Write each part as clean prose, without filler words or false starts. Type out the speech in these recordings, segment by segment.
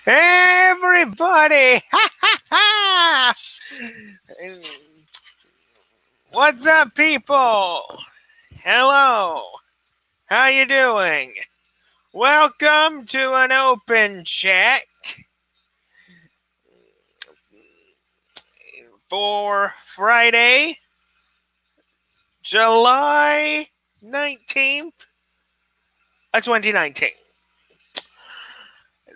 Everybody! What's up, people? Hello. How you doing? Welcome to an open chat for Friday, July 19th, 2019.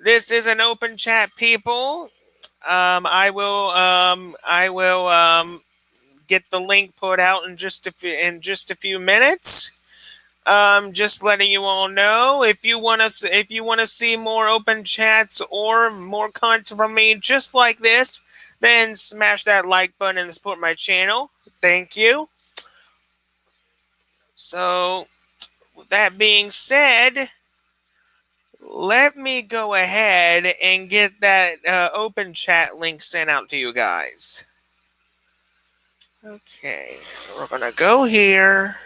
This is an open chat, people. I will get the link put out in just a few minutes. Just letting you all know, if you want to see more open chats or more content from me just like this, then smash that like button and support my channel. Thank you. So, with that being said, let me go ahead and get that open chat link sent out to you guys. Okay, we're gonna go here.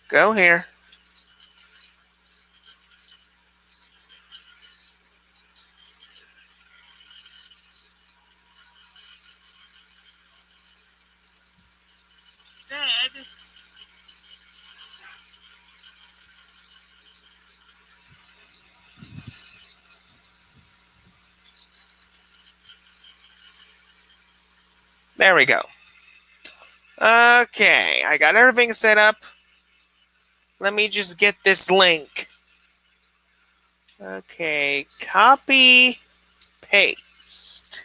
Go here. Dead. There we go. Okay, I got everything set up. Let me just get this link. Okay, copy, paste.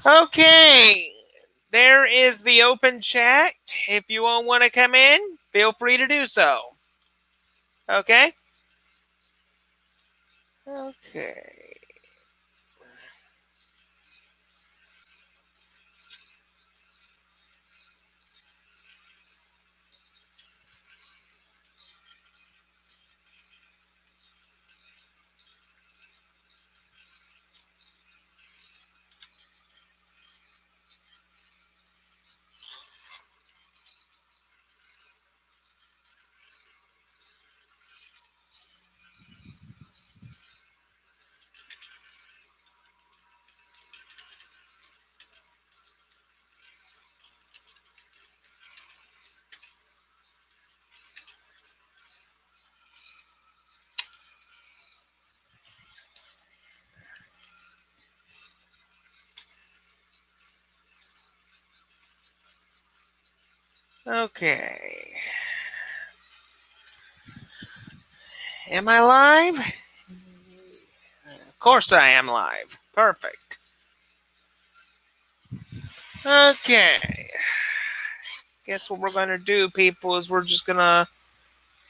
Okay, there is the open chat. If you all want to come in, feel free to do so. Okay? Okay. Okay. Am I live? Of course I am live. Perfect. Okay. Guess what we're gonna do, people, is we're just gonna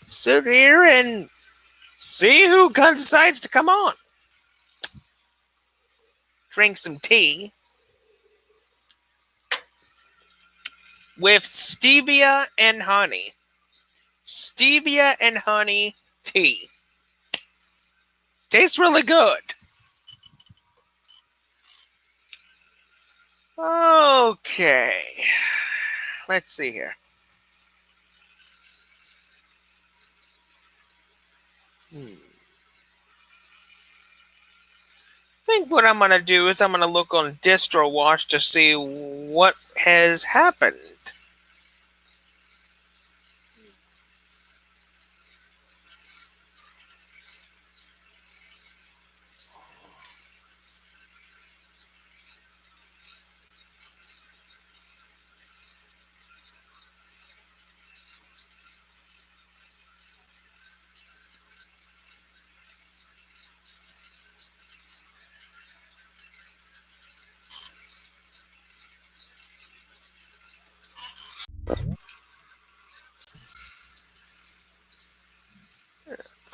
sit here and see who decides to come on. Drink some tea with stevia and honey. Stevia and honey tea. Tastes really good. Okay. Let's see here. I think what I'm going to do is I'm going to look on DistroWatch to see what has happened.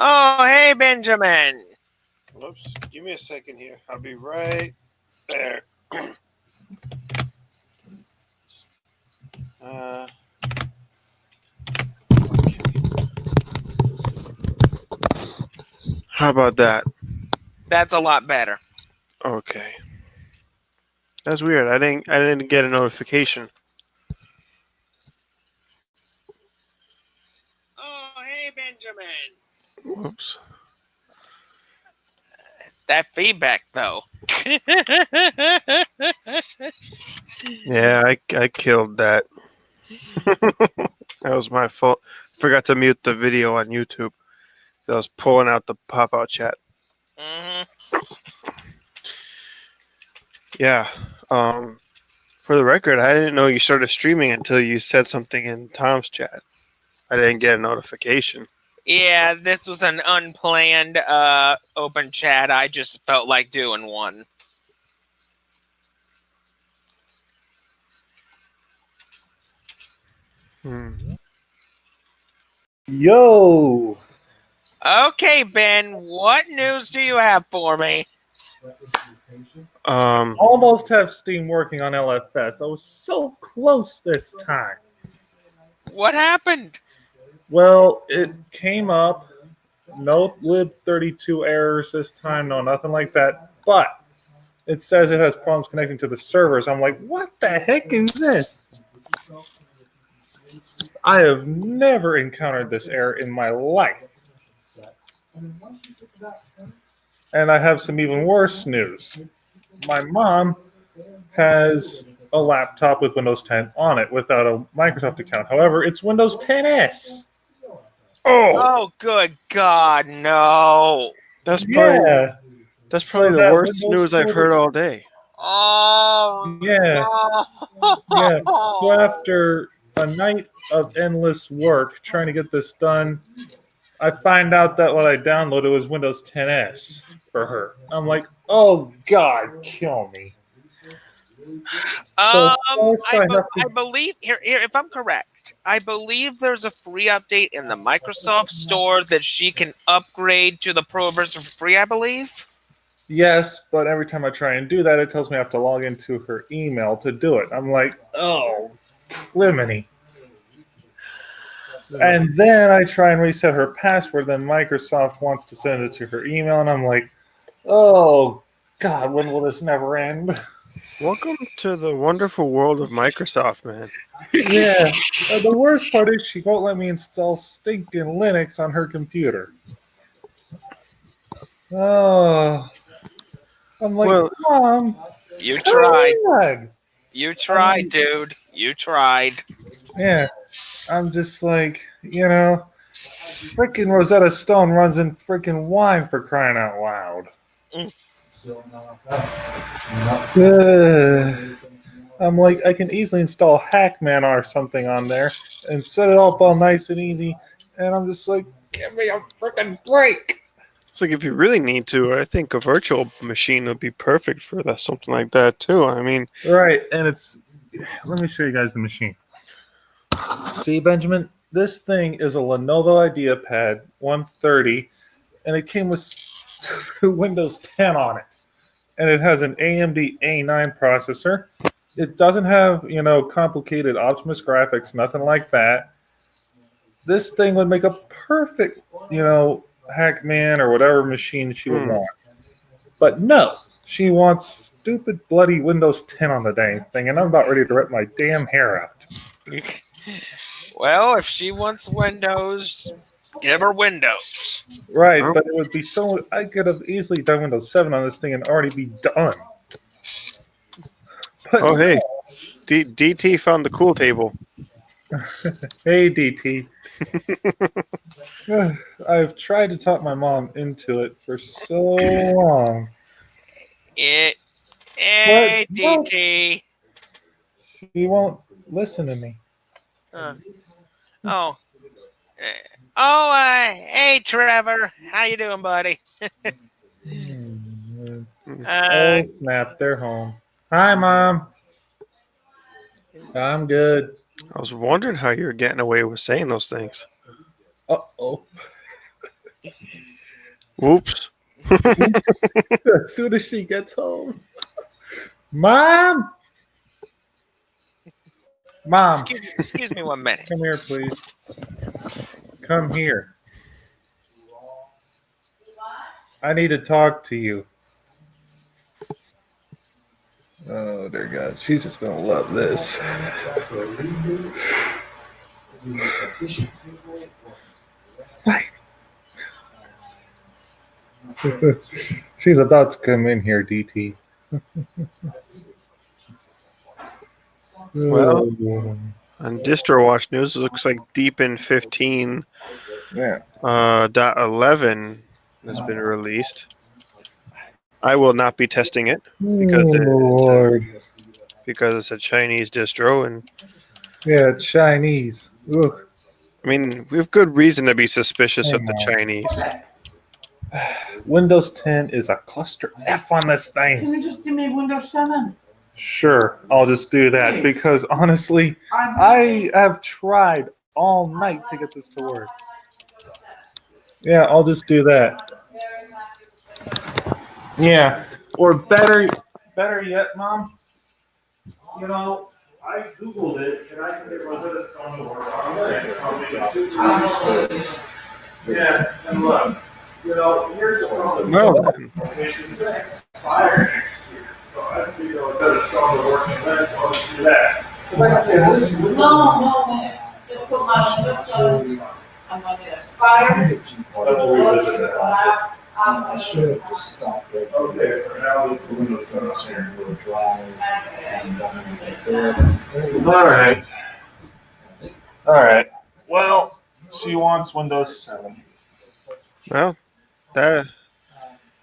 Oh, hey, Benjamin. Whoops. Give me a second here. I'll be right there. How about that? That's a lot better. Okay. That's weird. I didn't get a notification. Okay, Benjamin. Whoops. That feedback, though. Yeah, I killed that. That was my fault. Forgot to mute the video on YouTube. I was pulling out the pop-out chat. Hmm. Yeah. For the record, I didn't know you started streaming until you said something in Tom's chat. I didn't get a notification. Yeah, this was an unplanned open chat. I just felt like doing one. Yo! Okay, Ben, what news do you have for me? Almost have Steam working on LFS. I was so close this time. What happened? Well, it came up. No lib32 errors this time. No, nothing like that. But it says it has problems connecting to the servers. I'm like, what the heck is this? I have never encountered this error in my life. And I have some even worse news. My mom has a laptop with Windows 10 on it without a Microsoft account. However, it's Windows 10s. Oh, good God, no. That's probably Yeah. that's probably So the that worst Windows news I've server- heard all day. Oh, Yeah. no. Yeah. So after a night of endless work trying to get this done, I find out that what I downloaded was Windows 10s for her. I'm like, oh God, kill me. So first I have to- I believe here, if I'm correct, I believe there's a free update in the Microsoft Store that she can upgrade to the Pro version for free, I believe. Yes, but every time I try and do that, it tells me I have to log into her email to do it. I'm like, oh, criminy. And then I try and reset her password. Then Microsoft wants to send it to her email, and I'm like, oh, God, when will this never end? Welcome to the wonderful world of Microsoft, man. Yeah. The worst part is she won't let me install stinking Linux on her computer. Oh. I'm like, Well- Mom, You tried. God. You tried, dude. You tried. Yeah. I'm just like, freaking Rosetta Stone runs in freaking wine for crying out loud. I'm like, I can easily install Hackman or something on there and set it up all nice and easy. And I'm just like, give me a freaking break. It's like if you really need to, I think a virtual machine would be perfect for that, something like that too. I mean, Right. And let me show you guys the machine. See, Benjamin, this thing is a Lenovo IdeaPad 130, and it came with Windows 10 on it. And it has an AMD A9 processor. It doesn't have, complicated Optimus graphics, nothing like that. This thing would make a perfect, Hackman or whatever machine she would want. But no, she wants stupid, bloody Windows 10 on the dang thing, and I'm about ready to rip my damn hair out. Well, if she wants Windows, give her Windows. Right, but it would be I could have easily done Windows 7 on this thing and already be done. But oh hey, DT found the cool table. hey, DT. I've tried to talk my mom into it for so long. Hey, What? DT. She won't listen to me. Oh. Hey, Trevor. How you doing, buddy? Oh, snap. They're home. Hi, Mom. I'm good. I was wondering how you're getting away with saying those things. Uh-oh. Whoops. As soon as she gets home. Mom! Mom, Excuse me 1 minute. come here, please. Come here. I need to talk to you. Oh, dear God. She's just going to love this. She's about to come in here, DT. Well, on DistroWatch News, it looks like Deepin 15 yeah. .11 has been released. I will not be testing it Lord. because it's a Chinese distro, and Yeah, Chinese. Ugh. I mean we have good reason to be suspicious of the Hang on. Chinese. Windows 10 is a cluster F on this thing. Can you just give me Windows 7? Sure, I'll just do that because honestly, I have tried all night to get this to work. Yeah, I'll just do that. Yeah, or better yet, Mom. You know, I googled it and I can get my Windows phone to work. Yeah, and look, you know, here's the problem. Well then, It's expired. So I think I'll better start the work and then I'll just do that. Like I said, this is No, just put my Windows 7. I'm going to expire. I should have just stopped it. Okay, for now, leave the windows Put it down. in the drive and there it is. All right. Well, she wants Windows 7. well, that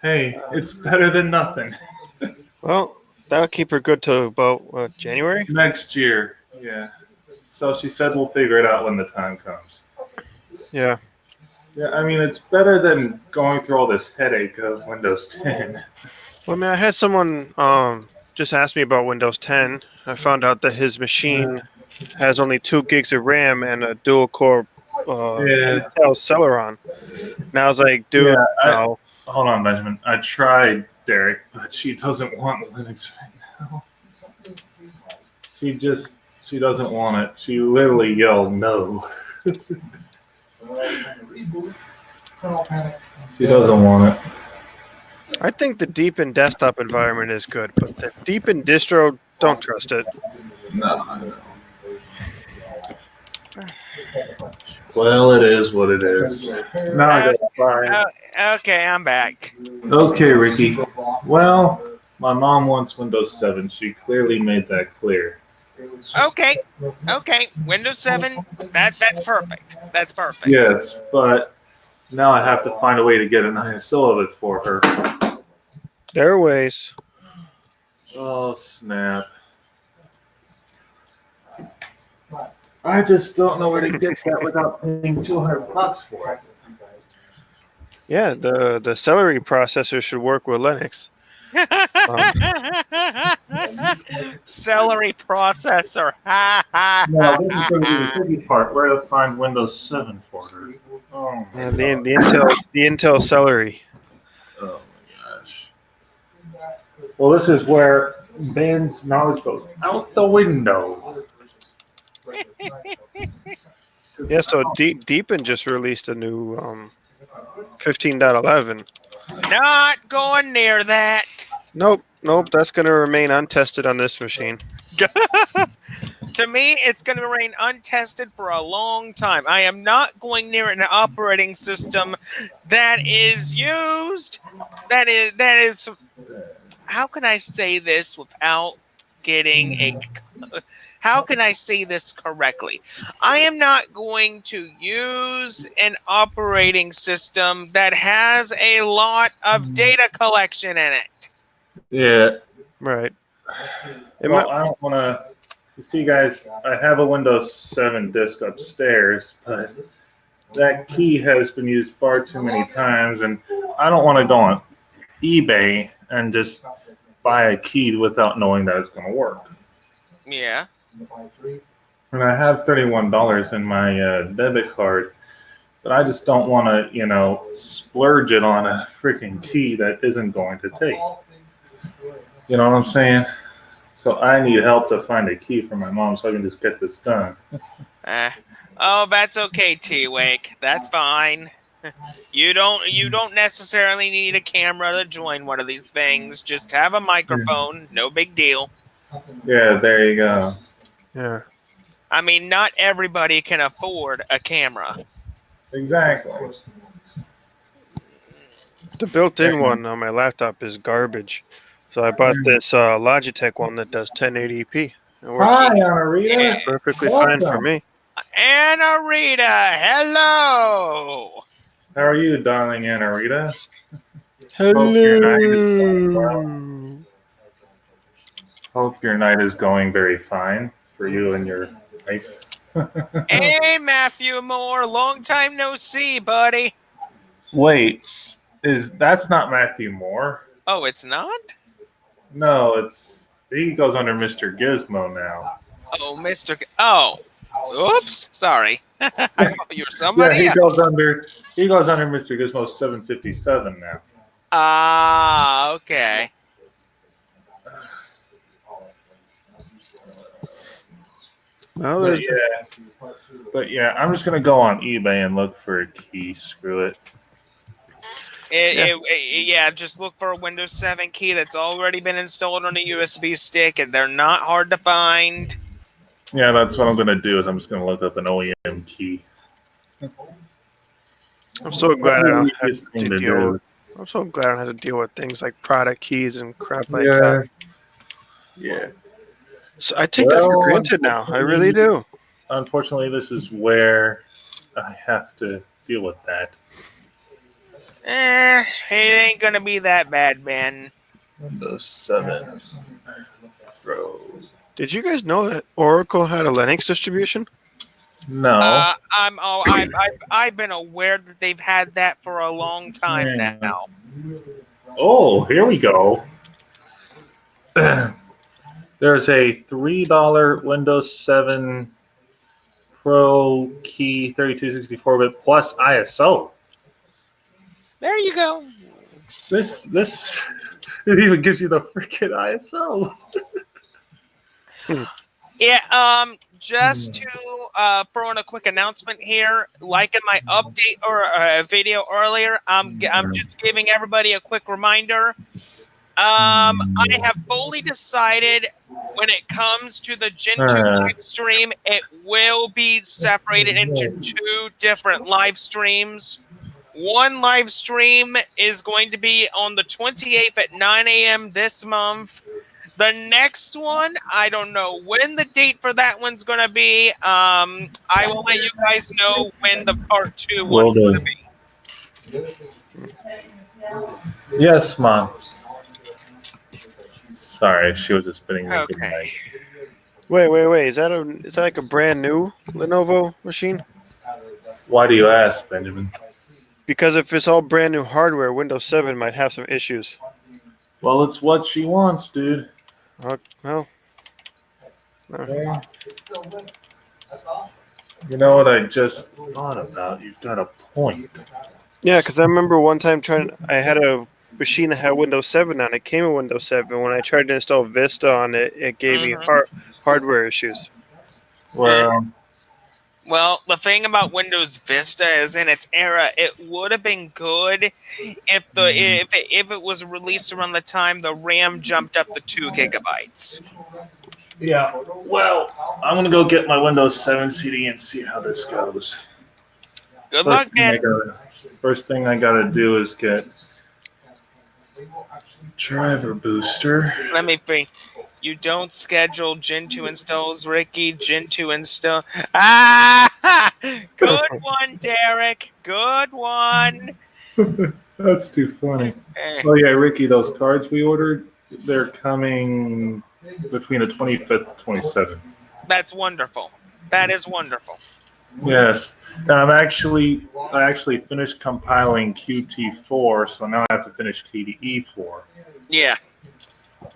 Hey, it's better than nothing. that'll keep her good till about January. Next year. Yeah. So she said we'll figure it out when the time comes. Yeah. Yeah, I mean, it's better than going through all this headache of Windows 10. Well, I mean, I had someone just ask me about Windows 10. I found out that his machine has only 2 gigs of RAM and a dual core Intel Celeron. And I was like, dude, Yeah, no. Hold on, Benjamin. I tried, Derek, but she doesn't want Linux right now. She doesn't want it. She literally yelled no. She doesn't want it. I think the Deepin desktop environment is good, but the Deepin distro, don't trust it. No. Well, it is what it is. Now I gotta find. Okay, I'm back. Okay, Ricky. Well, my mom wants Windows 7. She clearly made that clear. Okay, Windows 7, that's perfect. That's perfect. Yes, but now I have to find a way to get an ISO of it for her. There are ways. Oh, snap. I just don't know where to get that without paying $200 for it. Yeah, the celery processor should work with Linux. Celery processor. No, this is going to be the tricky part. Where to find Windows 7 for her? Oh, Yeah, the Intel celery. oh my gosh. Well, this is where Ben's knowledge goes out the window. Yeah, so Deepin just released a new 15.11. Not going near that. Nope, that's going to remain untested on this machine. To me, it's going to remain untested for a long time. I am not going near an operating system that is used. That is. How can I say this without getting a? How can I say this correctly? I am not going to use an operating system that has a lot of data collection in it. Yeah. Right. Well, I don't want to. You see, guys, I have a Windows 7 disk upstairs, but that key has been used far too many times, and I don't want to go on eBay and just buy a key without knowing that it's going to work. Yeah. And I have $31 in my debit card, but I just don't want to, splurge it on a freaking key that isn't going to take. You know what I'm saying? So I need help to find a key for my mom so I can just get this done. Oh, that's okay, T-Wake. That's fine. You don't necessarily need a camera to join one of these things. Just have a microphone. No big deal. Yeah, there you go. Yeah. I mean, not everybody can afford a camera. Exactly. The built-in one on my laptop is garbage. So I bought this Logitech one that does 1080p. It works Hi, Anarita. perfectly fine for me. Anna Rita, hello. How are you, darling Anarita? Hello. Hope your night is going very fine for you and your wife. Hey, Matthew Moore, long time no see, buddy. Wait, that's not Matthew Moore? Oh, it's not? No, he goes under Mr. Gizmo now. Oh, Mr. Oh, oops, sorry. I thought you were Yeah, somebody he else. goes under Mr. Gizmo 757 now. Ah, okay. Well, But yeah, I'm just gonna go on eBay and look for a key. Screw it. Yeah, just look for a Windows 7 key that's already been installed on a USB stick, and they're not hard to find. Yeah, that's what I'm gonna do. Is I'm just gonna look up an OEM key. I'm so glad I don't have Thing to to deal do. with. I'm so glad I don't have to deal with things like product keys and crap like that. Yeah. So I take that for Well, granted now. I really do. Unfortunately, this is where I have to deal with that. It ain't gonna be that bad, man. Windows 7 Pro. Did you guys know that Oracle had a Linux distribution? No. I've been aware that they've had that for a long time now. Oh, here we go. There's a $3 Windows 7 Pro key 3264-bit plus ISO. There you go. This it even gives you the freaking ISO. Yeah, just to throw in a quick announcement here, like in my update or video earlier, I'm just giving everybody a quick reminder. I have fully decided when it comes to the Gen 2 live stream, it will be separated into 2 different live streams. One live stream is going to be on the 28th at 9 a.m. this month. The next one, I don't know when the date for that one's going to be. I will let you guys know when the part 2 one's going to be. Yes, Mom. Sorry, she was just spinning me good night. Wait. Is that like a brand new Lenovo machine? Why do you ask, Benjamin? Because if it's all brand new hardware, Windows 7 might have some issues. Well, it's what she wants, dude. Well. Yeah. You know what I just thought about? You've got a point. Yeah, because I remember one time I had a machine that had Windows 7 on it. It came with Windows 7. When I tried to install Vista on it, it gave me hardware issues. Well, the thing about Windows Vista is in its era, it would have been good if it was released around the time the RAM jumped up to 2 gigabytes. Yeah, well, I'm going to go get my Windows 7 CD and see how this goes. Good luck, man. First thing I got to do is get driver booster. Let me think. You don't schedule Gen 2 installs, Ricky. Gen 2 install. Ah! Good one, Derek. Good one. That's too funny. Oh, yeah, Ricky, those cards we ordered, they're coming between the 25th and 27th. That's wonderful. That is wonderful. Yes. And I actually finished compiling Qt4, so now I have to finish KDE4. Yeah.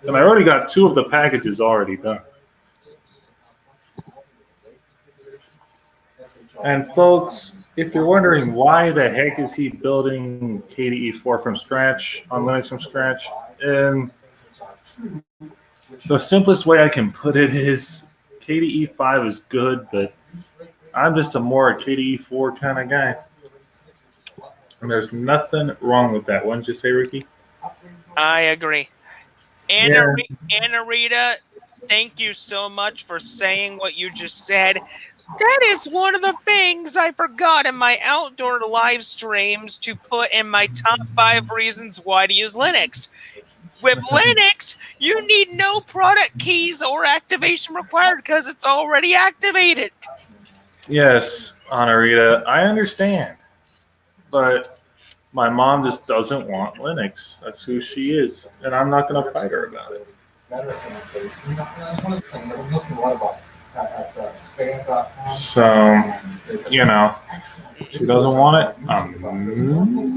And I already got 2 of the packages already done. And folks, if you're wondering why the heck is he building KDE4 from scratch, on Linux from scratch, and the simplest way I can put it is KDE5 is good, but I'm just a more KDE4 kind of guy. And there's nothing wrong with that. Wouldn't you say, Ricky? I agree. Anna Rita, thank you so much for saying what you just said. That is one of the things I forgot in my outdoor live streams to put in my top 5 reasons why to use Linux. With Linux, you need no product keys or activation required because it's already activated. Yes, Anarita, I understand. But my mom just doesn't want Linux. That's who she is. And I'm not going to fight her about it. That's one of the things I'm looking a lot about at spam.com. So, you know, she doesn't want it. I'm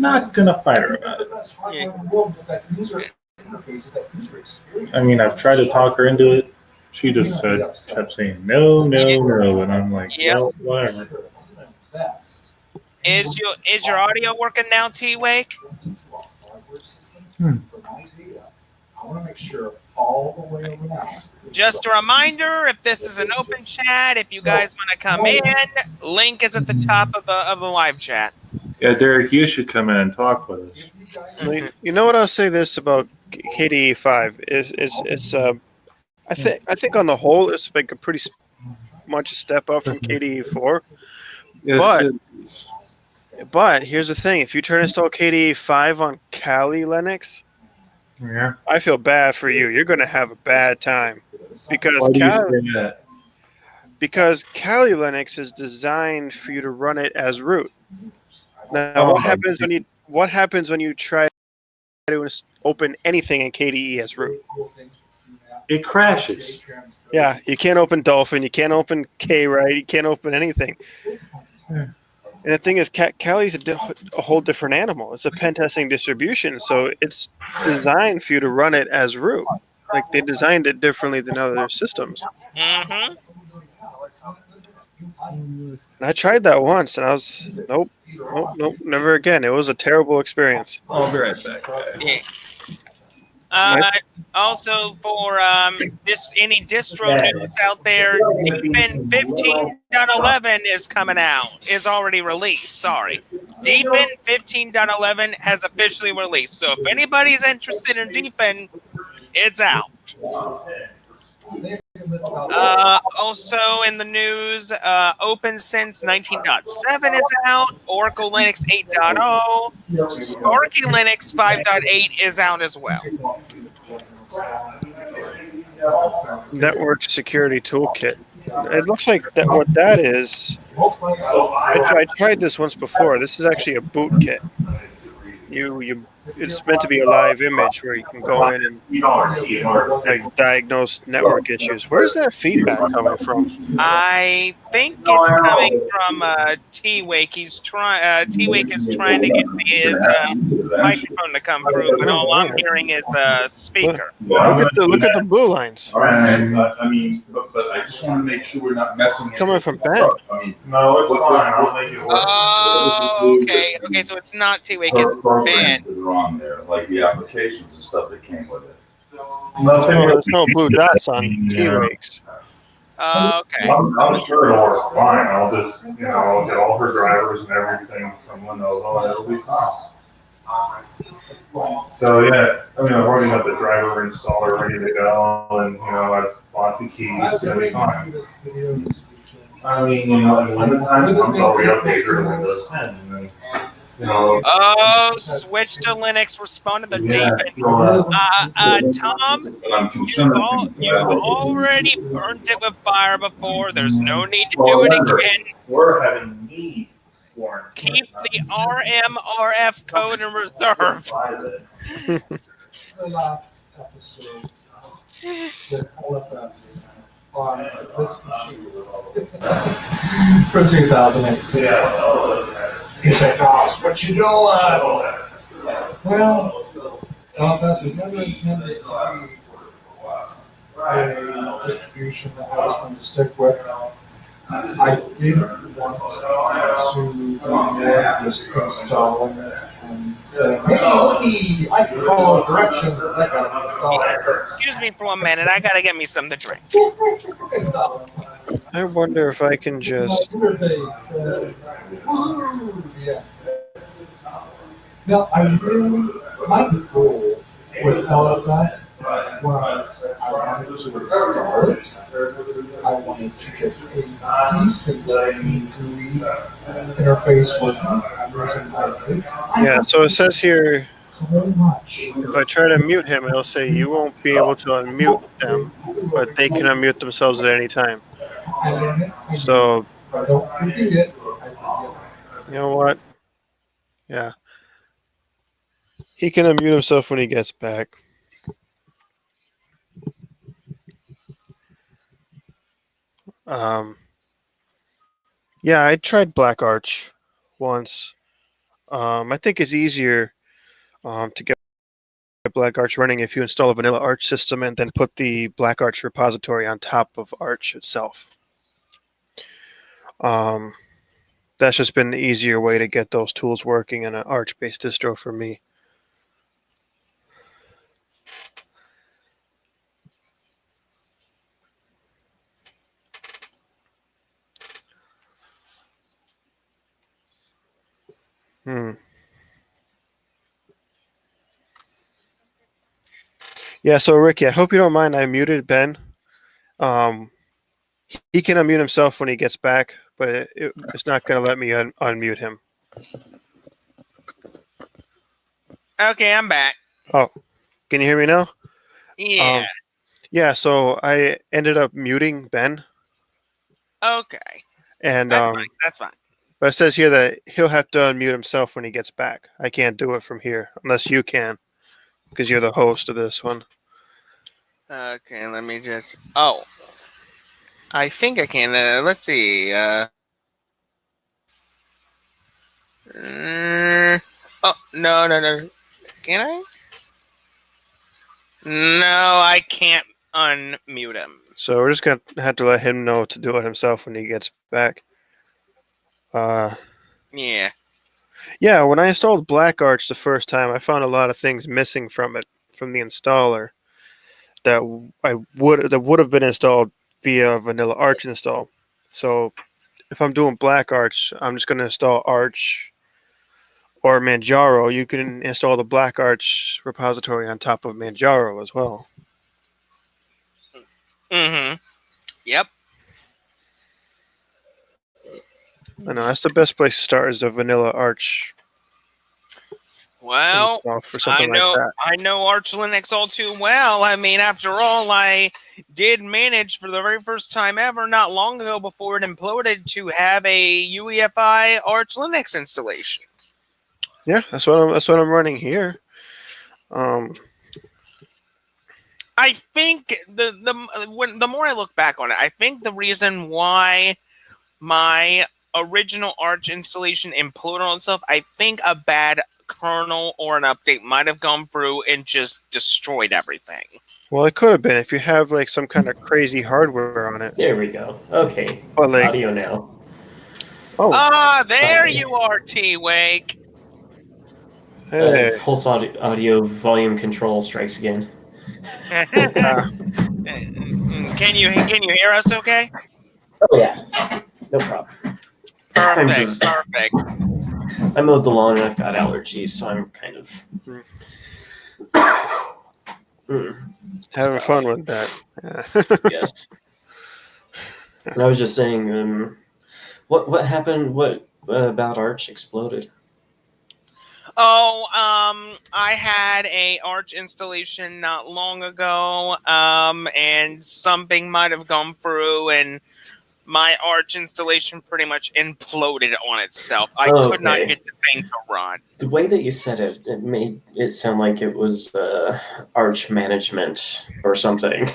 not going to fight her about it. I mean, I've tried to talk her into it. She just kept saying no, and I'm like, well, whatever. Is your audio working now, T-Wake? I want to make sure all the way over now. Just a reminder, if this is an open chat, if you guys want to come in, link is at the top of the live chat. Yeah, Derek, you should come in and talk with us. You know what I'll say this about KDE 5 is it's I think on the whole it's like a pretty much a step up from KDE 4. Yes, But here's the thing: if you try to install KDE 5 on Kali Linux, yeah, I feel bad for you. You're going to have a bad time because why do you say that? Because Kali Linux is designed for you to run it as root. Now, what happens when you try to open anything in KDE as root? It crashes. Yeah, you can't open Dolphin, you can't open Kwrite, you can't open anything. And the thing is, Kali's a whole different animal. It's a pen testing distribution, so it's designed for you to run it as root. Like they designed it differently than other systems. Mm-hmm. And I tried that once, and I was nope, never again. It was a terrible experience. I'll be right back, guys. Also, for any distro news out there, Deepin 15.11 is coming out. Is already released. Sorry, Deepin 15.11 has officially released. So if anybody's interested in Deepin, it's out. Also in the news, OpenSense 19.7 is out. Oracle Linux 8.0. Sparky Linux 5.8 is out as well. Network Security Toolkit. It looks like that. What that is, I tried this once before. This is actually a boot kit. It's meant to be a live image where you can go in and diagnose network issues. Where's that feedback coming from? I think it's coming from T-Wake. T-Wake is trying to get his microphone to come through, but all I'm hearing is the speaker. Look at the blue lines. I mean, but I just want to make sure we're not messing. Coming from Ben. I mean, No, it's fine. I'll make it work. Oh, okay. Okay, so it's not T-Wake, it's Ben. On there, like the applications and stuff that came with it. There's no blue dots on T-Wakes. Okay. I'm sure it'll work fine. I'll just, I'll get all her drivers and everything from Windows on. It'll be fine. So yeah, I mean, I've already got the driver installer ready to go, and I've bought the keys. It's gonna be fine. I mean, and when the time comes, I'll re-update her to Windows 10, and then. Oh, switch to Linux. Respond to the Deepin. Tom, you've already burnt it with fire before. There's no need to do it again. We're having need for it. Keep the RMRF code in reserve. The last episode with LFS on this machine from 2018. Yeah. He's like, "Gosh, what you doing?" Well, LFS was never intended to be a distribution that I was going to stick with. I did want to do more just installing it and saying, "Hey, looky, I can follow directions." I got to install it. Excuse me for 1 minute. I gotta get me something to drink. I wonder if I can just. Yeah. Now, I really, my goal with Autopass, when I wanted to install it, I wanted to get a decent GUI interface working. I'm using Lightroom. Yeah, so it says here, So much. if I try to mute him, it'll say you won't be able to unmute them, but they can unmute themselves at any time. I learn it. I So, If I don't repeat it, I forget. you know what? Yeah. He can unmute himself when he gets back. Yeah, I tried Black Arch once. I think it's easier to get Black Arch running if you install a vanilla Arch system and then put the Black Arch repository on top of Arch itself. That's just been the easier way to get those tools working in an Arch-based distro for me. Yeah, so Ricky, I hope you don't mind. I muted Ben. He can unmute himself when he gets back, but it's not going to let me unmute him. Okay, I'm back. Oh, can you hear me now? Yeah. Yeah, so I ended up muting Ben. Okay. And That's fine. But it says here that he'll have to unmute himself when he gets back. I can't do it from here unless you can, because you're the host of this one. Okay, let me just. Oh, I think I can. Let's see. Oh no. Can I? No, I can't unmute him. So we're just gonna have to let him know to do it himself when he gets back. Yeah. Yeah, when I installed Black Arch the first time, I found a lot of things missing from it, from the installer, that would have been installed via vanilla Arch install. So if I'm doing Black Arch, I'm just going to install Arch or Manjaro. You can install the Black Arch repository on top of Manjaro as well. Mm-hmm. Yep. I know that's the best place to start is a vanilla Arch. Well, For something like that. I know Arch Linux all too well. I mean, after all, I did manage for the very first time ever, not long ago before it imploded, to have a UEFI Arch Linux installation. Yeah, that's what I'm running here. I think the more I look back on it, I think the reason why my original Arch installation imploded on itself, I think a bad kernel or an update might have gone through and just destroyed everything. Well, it could have been if you have like some kind of crazy hardware on it. There we go. Okay. But, like, audio now. Oh, there you are, T-Wake. Hey. Pulse audio volume control strikes again. Can you hear us okay? Oh yeah, no problem. Perfect. I mowed the lawn and I've got allergies, so I'm kind of having fun with that. Yes. And I was just saying, what happened? What about Arch exploded? Oh, I had a Arch installation not long ago, and something might have gone through, and my Arch installation pretty much imploded on itself. I could not get the thing to run. The way that you said it, it made it sound like it was Arch management or something.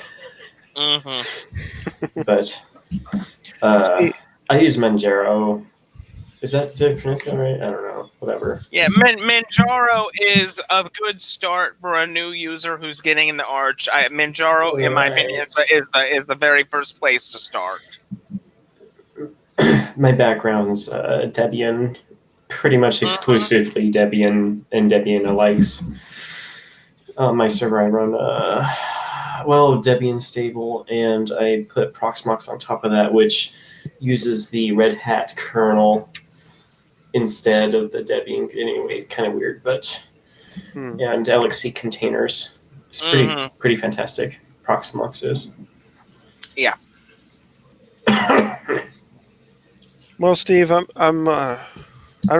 Mm-hmm. But I use Manjaro. Is that to pronounce that right? I don't know. Whatever. Yeah, Manjaro is a good start for a new user who's getting into Arch. Manjaro, in my opinion, is the very first place to start. My background's Debian, pretty much exclusively Debian and Debian alikes. My server I run, Debian stable, and I put Proxmox on top of that, which uses the Red Hat kernel instead of the Debian. Anyway, kind of weird, but and LXC containers. It's pretty fantastic. Proximox is. Yeah. Well, Steve, I don't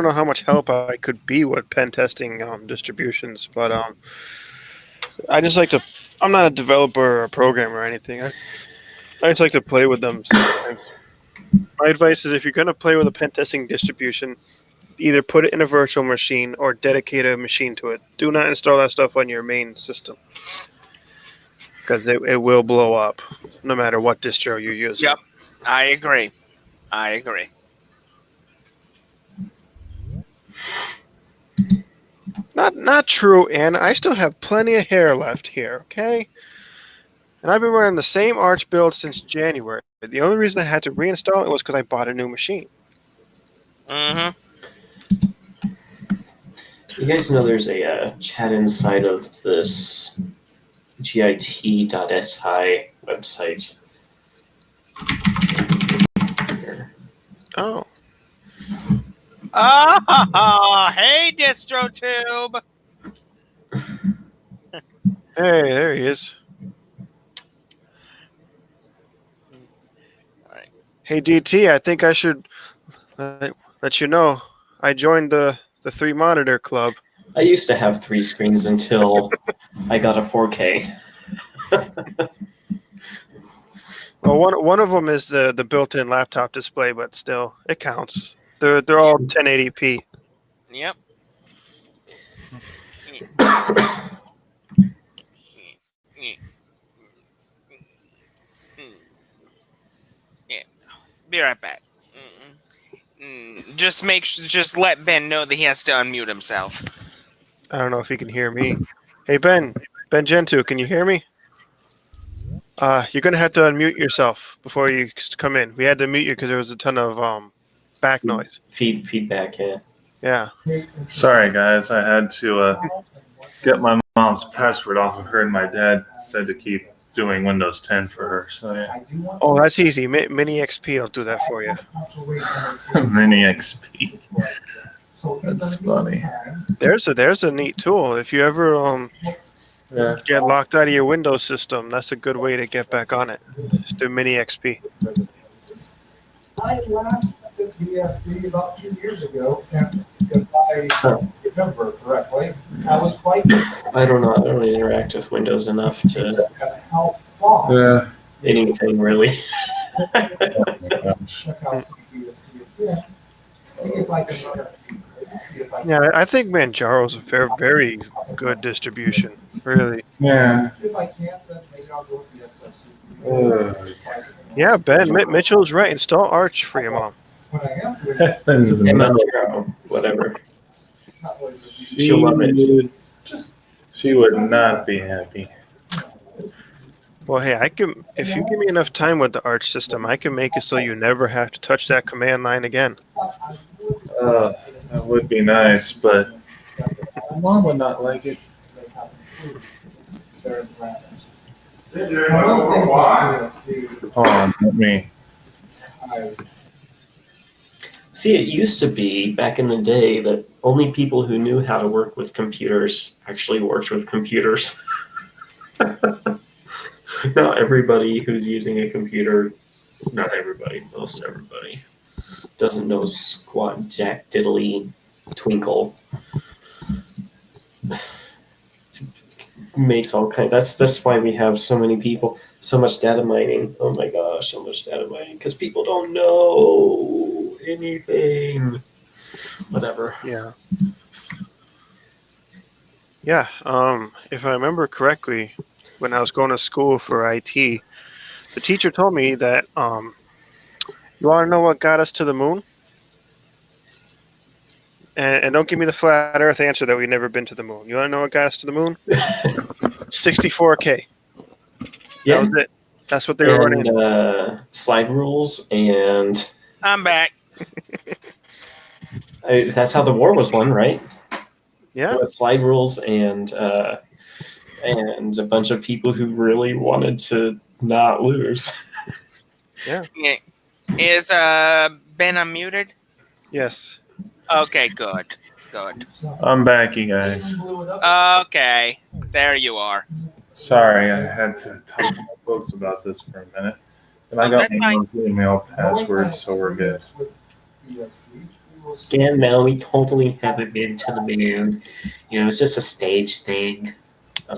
know how much help I could be with pen testing distributions, but I just like to. I'm not a developer or a programmer or anything. I just like to play with them sometimes. My advice is if you're going to play with a pen testing distribution, either put it in a virtual machine or dedicate a machine to it. Do not install that stuff on your main system because it will blow up no matter what distro you're using. Yep, I agree. Not true, Anna. I still have plenty of hair left here, okay? And I've been running the same Arch build since January. The only reason I had to reinstall it was because I bought a new machine. You guys know there's a chat inside of this git.si website. Here. Oh. Hey, DistroTube. Hey, there he is. All right. Hey, DT, I think I should let you know I joined the 3-monitor club. I used to have 3 screens until I got a 4K. Well, one of them is the built-in laptop display, but still, it counts. They're all 1080p. Yep. Yeah. Be right back. Just let Ben know that he has to unmute himself. I don't know if he can hear me. Hey, Ben Gentoo, can you hear me? You're going to have to unmute yourself before you come in. We had to mute you because there was a ton of back noise. Feedback, yeah. Yeah. Sorry, guys. I had to get my mom's password off of her, and my dad said to keep doing Windows 10 for her. So yeah. Oh, that's easy. Mini XP will do that for you. Mini XP. That's funny. There's a neat tool. If you ever get locked out of your Windows system, that's a good way to get back on it. Just do Mini XP. I last did BSD about 2 years ago, and if I remember correctly, I was quite. I don't know. I don't really interact with Windows enough to How far? anything really. Check out BSD again. See if I can run it. Yeah, I think Manjaro's a very good distribution. Really. Yeah. If I can't, then maybe I'll go with the XFC. Yeah, Ben, Mitchell's right. Install Arch for your mom. When I am doing Manjaro, whatever. She'll love it. She would not be happy. Well, hey, if you give me enough time with the Arch system, I can make it so you never have to touch that command line again. That would be nice, but my mom would not like it. Hold on, let me. See, it used to be back in the day that only people who knew how to work with computers actually worked with computers. Not everybody who's using a computer, not everybody, most everybody, doesn't know squat, jack, diddly, twinkle. Makes all kind. That's why we have so many people, so much data mining. Oh my gosh, so much data mining because people don't know anything. Whatever. Yeah. Yeah. If I remember correctly, when I was going to school for IT, the teacher told me that you want to know what got us to the moon? And don't give me the flat Earth answer that we've never been to the moon. You want to know what got us to the moon? 64K. Yeah. That was it. That's what they were running. Slide rules and. I'm back. That's how the war was won, right? Yeah. Slide rules and a bunch of people who really wanted to not lose. Yeah. Is Ben unmuted? Yes. Okay, good. Good. I'm back, you guys. Okay. There you are. Sorry, I had to talk to my folks about this for a minute. And I Oh, got that's my fine. email password, so we're good. Yeah, no, we totally haven't been to the moon. It's just a stage thing.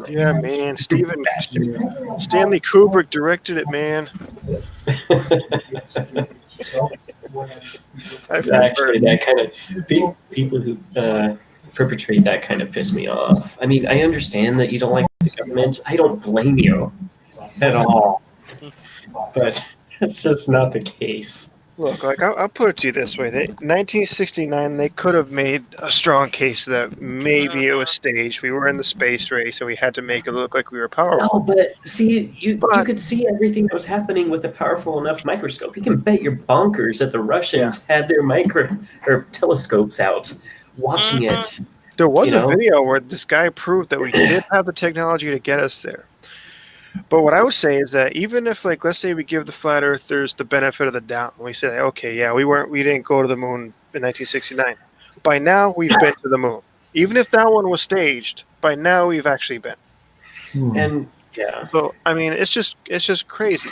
Yeah, man. Stanley Kubrick directed it, man. I've Actually, heard. that kind of people who perpetrate that kind of piss me off. I mean, I understand that you don't like the government. I don't blame you at all. But that's just not the case. Look, like I'll put it to you this way: 1969, they could have made a strong case that maybe it was staged. We were in the space race, and we had to make it look like we were powerful. No, but see, you But- could see everything that was happening with a powerful enough microscope. You can bet your bonkers that the Russians had their telescopes out, watching it. There was You a know? video where this guy proved that we did have the technology to get us there. But what I would say is that even if, like, let's say we give the flat earthers the benefit of the doubt, and we say, okay, yeah, we didn't go to the moon in 1969. By now, we've been to the moon. Even if that one was staged, by now we've actually been. And yeah, So I mean, it's just crazy.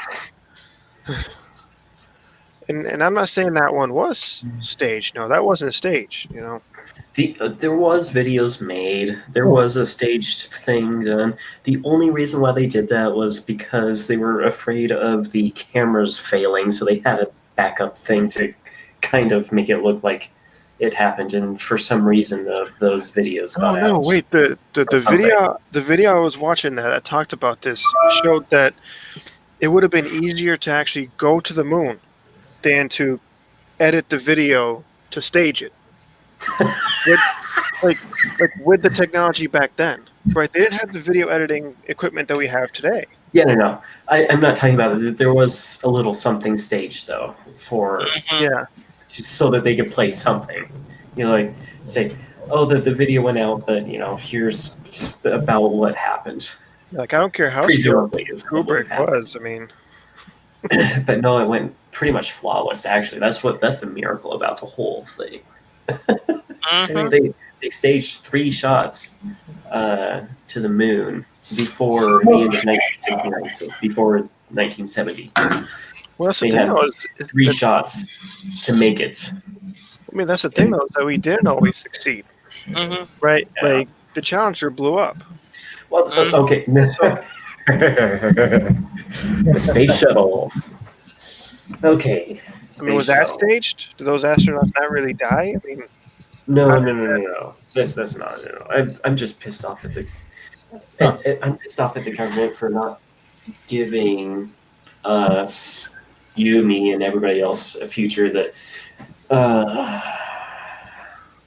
And I'm not saying that one was staged. No, that wasn't staged. there was videos made. There was a staged thing done. The only reason why they did that was because they were afraid of the cameras failing, so they had a backup thing to kind of make it look like it happened. And for some reason, those videos got out. Oh no! Wait, the video I was watching that talked about this showed that it would have been easier to actually go to the moon than to edit the video to stage it. with the technology back then, right? They didn't have the video editing equipment that we have today. Yeah, no. I'm not talking about it. There was a little something staged though for Yeah, so that they could play something. Like say, oh, the video went out, but here's just about what happened. like I don't care how skilled Presumably, is what Kubrick happened. was. I mean, But no, it went pretty much flawless. Actually, that's the miracle about the whole thing. I mean, they staged 3 shots to the moon before the end of 1969, so before 1970. well, that's the They thing. had Though, is 3 shots to make it. I mean, that's the thing, though, is that we didn't always succeed, right? Yeah. Like the Challenger blew up. Well, okay. The space shuttle. Okay. I mean, was that staged? Did those astronauts not really die? I mean, No. That's not. No. I'm just pissed off at the. I'm pissed off at the government for not giving us, you, me, and everybody else a future that.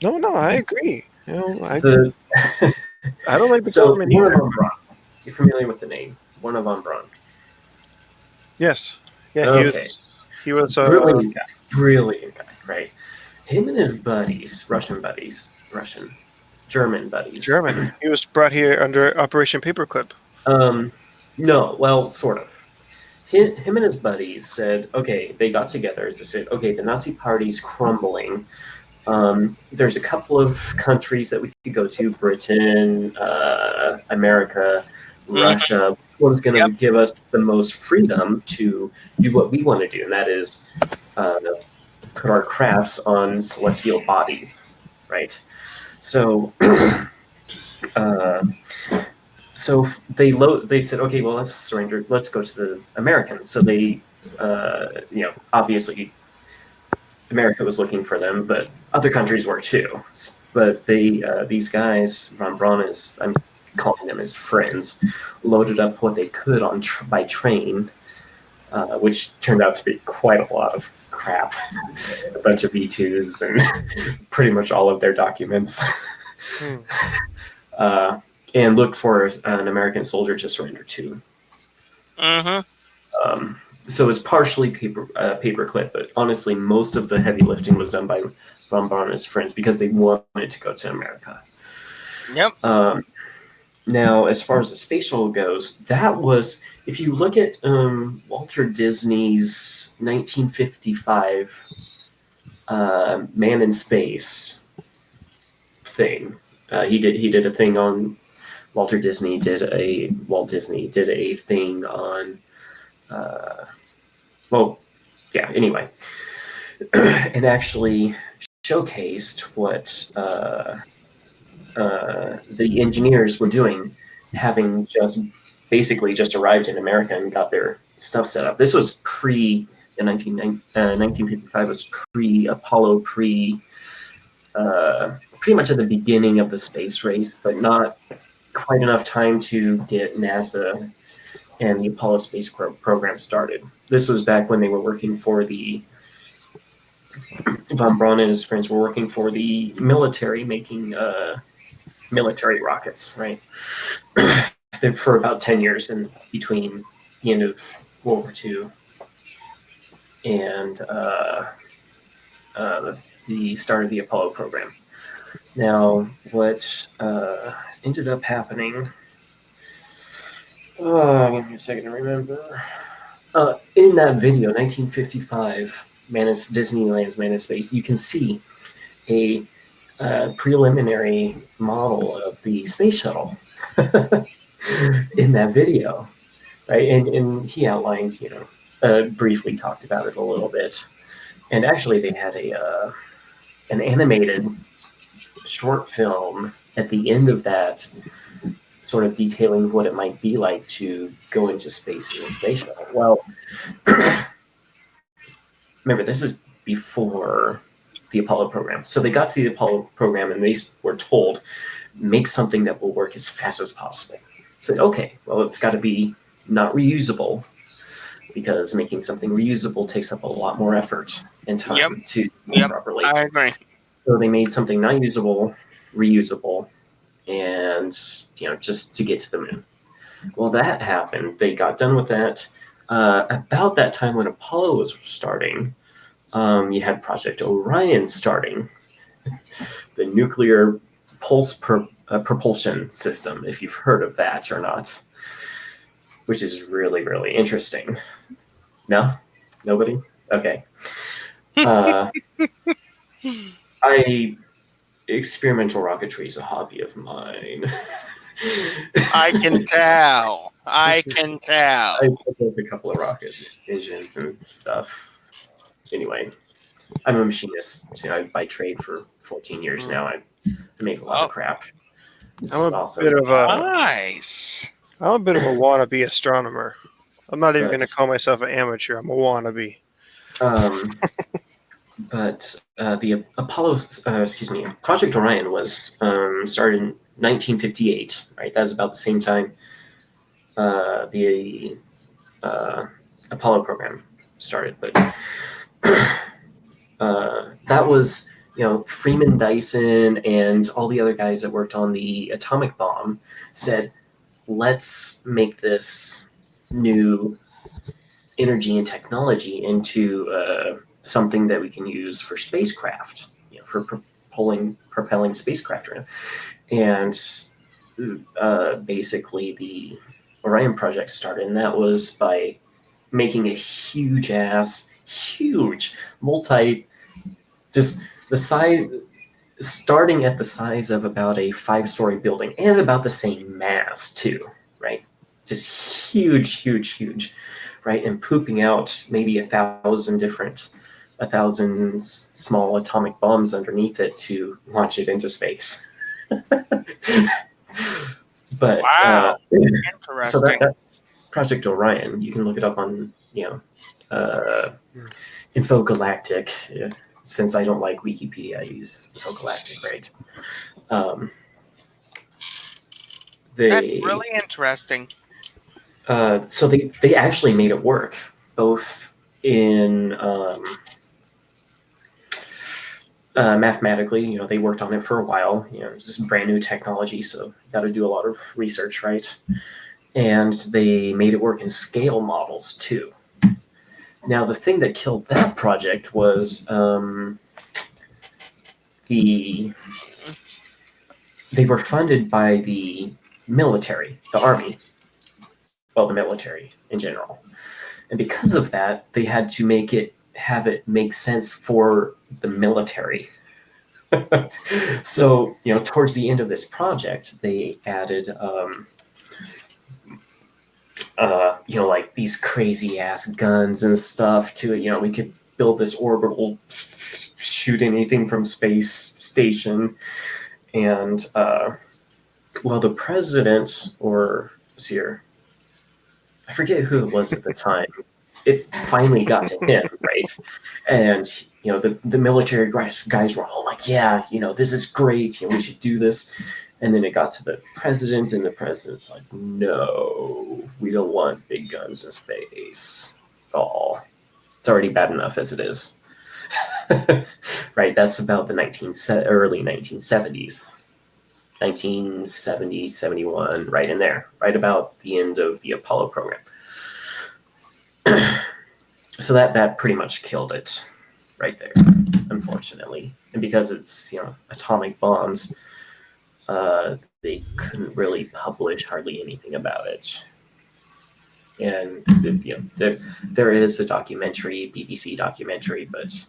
no, I agree. I The, don't like the so government Wernher either. von Braun. You're familiar with the name Wernher von Braun? Yes. Yeah. Okay. He was. Brilliant guy, right? Him and his buddies, German buddies. German. He was brought here under Operation Paperclip. No, well, sort of. Him and his buddies said, okay, they got together. They said, okay, the Nazi Party's crumbling. There's a couple of countries that we could go to: Britain, America, Russia. Which one's going to give us the most freedom to do what we want to do? And that is put our crafts on celestial bodies, right? So, they said, okay, well, let's surrender. Let's go to the Americans. So they, obviously, America was looking for them, but other countries were too. But these guys, von Braun I'm calling them his friends, loaded up what they could by train, which turned out to be quite a lot of crap, a bunch of V2s and pretty much all of their documents, and looked for an American soldier to surrender to. So it was partially paperclip, but honestly, most of the heavy lifting was done by von Braun and his friends because they wanted to go to America. Yep. Now, as far as the space shuttle goes, that was, if you look at Walter Disney's 1955 Man in Space thing. He did a thing on Walt Disney did a thing on anyway, and actually showcased what the engineers were doing, having basically just arrived in America and got their stuff set up. This was pre 1955 was pre-Apollo, pretty much at the beginning of the space race, but not quite enough time to get NASA and the Apollo space program started. This was back when they were working for von Braun and his friends were working for the military, making military rockets, right? For about 10 years in between the end of World War II and the start of the Apollo program. Now, what ended up happening, give me a second to remember. In that video, 1955, Disneyland's Man in Space, you can see a preliminary model of the space shuttle in that video, right? And he outlines, briefly talked about it a little bit. And actually, they had an animated short film at the end of that, sort of detailing what it might be like to go into space in a space shuttle. Well, remember, this is before the Apollo program. So they got to the Apollo program and they were told, make something that will work as fast as possible. So, okay, well, it's got to be not reusable, because making something reusable takes up a lot more effort and time to do properly. I agree. So they made something not usable, reusable, and just to get to the moon. Well, that happened. They got done with that. About that time when Apollo was starting, you had Project Orion starting, the nuclear pulse propulsion system, if you've heard of that or not, which is really, really interesting. No? Nobody? Okay. Experimental rocketry is a hobby of mine. I can tell. I built a couple of rocket engines and stuff. Anyway, I'm a machinist. By trade for 14 years now. I make a lot of crap. I'm a bit of a wannabe astronomer. I'm not even going to call myself an amateur. I'm a wannabe. But the Project Orion was started in 1958, right? That was about the same time the Apollo program started. But that was, Freeman Dyson and all the other guys that worked on the atomic bomb said, let's make this new energy and technology into something that we can use for spacecraft, for propelling spacecraft around. And basically the Orion project started, and that was by making a huge, starting at the size of about a 5-story building, and about the same mass too, right? Just huge, right? And pooping out maybe 1,000 small atomic bombs underneath it to launch it into space. But wow, so that's Project Orion. You can look it up on Infogalactic. Since I don't like Wikipedia, I use Infogalactic, right? That's really interesting. So they actually made it work, both in mathematically. They worked on it for a while. This is brand new technology, so you got to do a lot of research, right? And they made it work in scale models too. Now, the thing that killed that project was they were funded by the military, the army, well, the military in general. And because of that, they had to have it make sense for the military. So, towards the end of this project, they added, like these crazy ass guns and stuff to it. We could build this orbital, shoot anything from space station. And, the president, or was here, I forget who it was at the time, it finally got to him, right? And, the military guys were all like, yeah, this is great. We should do this. And then it got to the president, and the president's like, no, we don't want big guns in space. Oh, it's already bad enough as it is. Right? That's about the early 1970s. 1970, 71, right in there, right about the end of the Apollo program. So that pretty much killed it right there, unfortunately. And because it's, atomic bombs, they couldn't really publish hardly anything about it. And there is a documentary, BBC documentary, but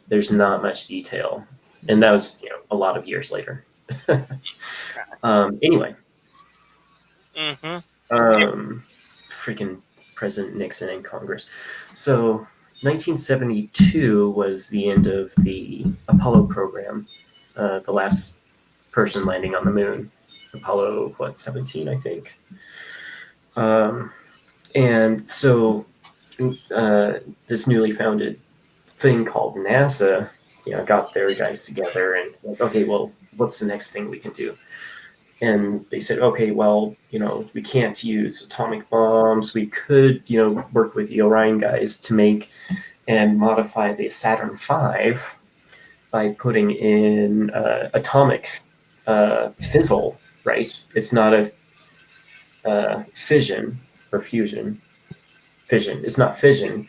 there's not much detail. And that was, a lot of years later. Anyway. Freaking President Nixon and Congress. So 1972 was the end of the Apollo program, the last person landing on the moon. Apollo, 17, I think. And so this newly founded thing called NASA, got their guys together and like, okay, well, what's the next thing we can do? And they said, okay, well, we can't use atomic bombs. We could, work with the Orion guys to make and modify the Saturn V by putting in atomic fizzle, right? It's not a fission or fusion. Fission. It's not fission.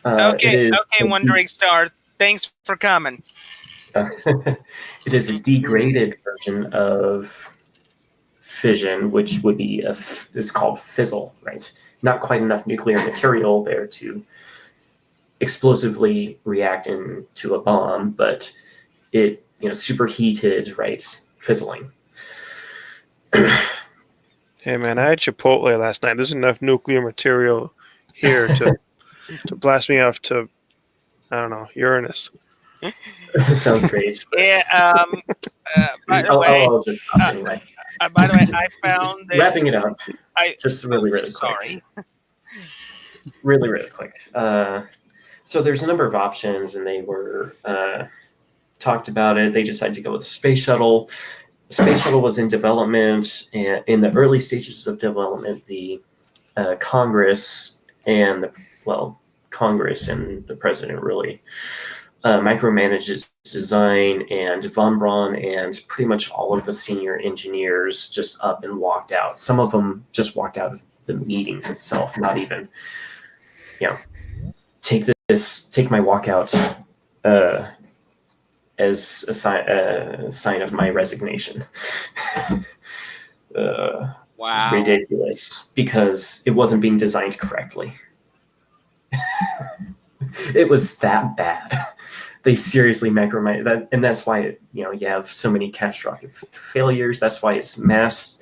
Okay, Wondering Star. Thanks for coming. It is a degraded version of fission, which would be is called fizzle, right? Not quite enough nuclear material there to explosively react into a bomb, but it superheated, right? Fizzling. Hey man, I had Chipotle last night. There's enough nuclear material here to blast me off to, I don't know, Uranus. Sounds great. Yeah. By the way, I'll just stop anyway. By the way, I found this. Wrapping it up. Just really quick. Sorry. Really quick. So there's a number of options, and they were talked about it. They decided to go with the space shuttle. The space shuttle was in development, and in the early stages of development, the Congress and the president really micromanages design, and von Braun and pretty much all of the senior engineers just up and walked out. Some of them just walked out of the meetings itself, not even, take my walkout as a sign of my resignation. Wow. It's ridiculous because it wasn't being designed correctly. It was that bad. They seriously macromanage that, and that's why you have so many catastrophic failures. That's why it's mass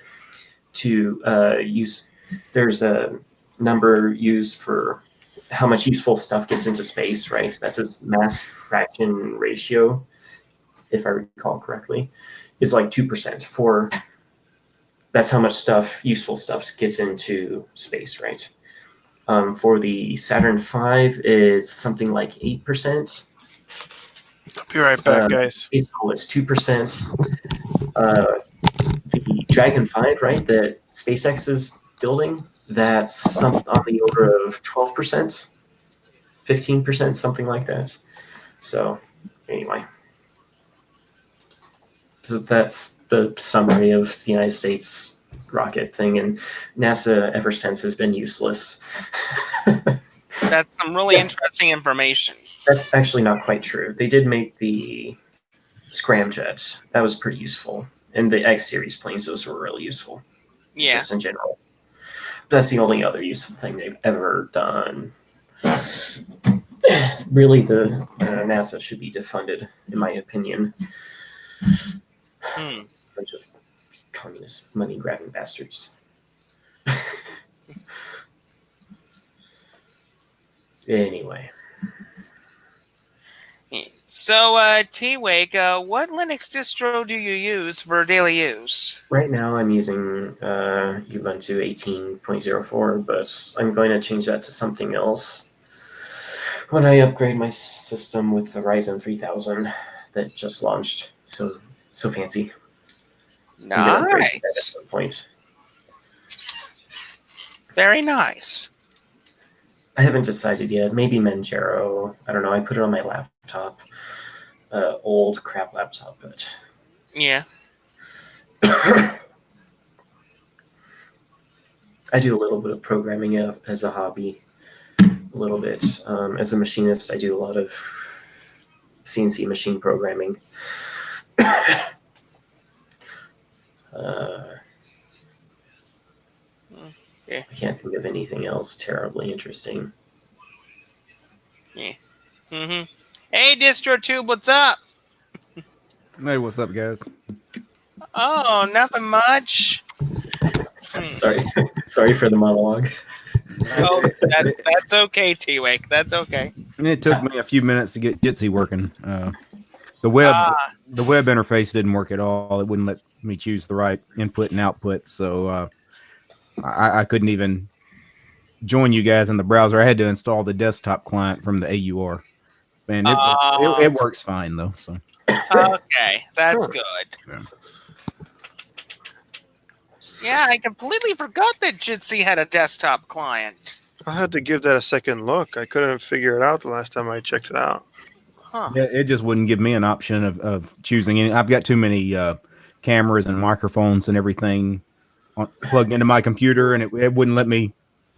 to use. There's a number used for how much useful stuff gets into space, right? That's a mass fraction ratio, if I recall correctly, is like 2%. That's how much useful stuff gets into space, right? For the Saturn V is something like 8%. I'll be right back, guys. April is 2%. The Dragon 5, right, that SpaceX is building, that's on the order of 12%, 15%, something like that. So anyway. So that's the summary of the United States rocket thing, and NASA ever since has been useless. That's some really interesting information. That's actually not quite true. They did make the scramjet. That was pretty useful. And the X series planes, those were really useful. Yeah. Just in general. That's the only other useful thing they've ever done. really, the NASA should be defunded, in my opinion. Bunch of communist money grabbing bastards. Anyway. So, T-Wake, what Linux distro do you use for daily use? Right now I'm using Ubuntu 18.04, but I'm going to change that to something else when I upgrade my system with the Ryzen 3000 that just launched. So fancy. I'm gonna upgrade that at some point. Very nice. I haven't decided yet. Maybe Manjaro. I don't know. I put it on my laptop. Old crap laptop, but Yeah. I do a little bit of programming as a hobby. A little bit. As a machinist, I do a lot of CNC machine programming. Yeah. I can't think of anything else terribly interesting. Hey, DistroTube, what's up? Hey, what's up, guys? Oh, nothing much. Sorry for the monologue. Oh, that's okay, T-Wake. That's okay. It took me a few minutes to get Jitsi working. The web interface didn't work at all. It wouldn't let me choose the right input and output, so I couldn't even join you guys in the browser. I had to install the desktop client from the AUR. Man, it works fine though. So okay, that's good. Yeah, I completely forgot that Jitsi had a desktop client. I had to give that a second look. I couldn't figure it out the last time I checked it out. Huh. yeah, it just wouldn't give me an option of choosing any. I've got too many cameras and microphones and everything plugged into my computer, and it wouldn't let me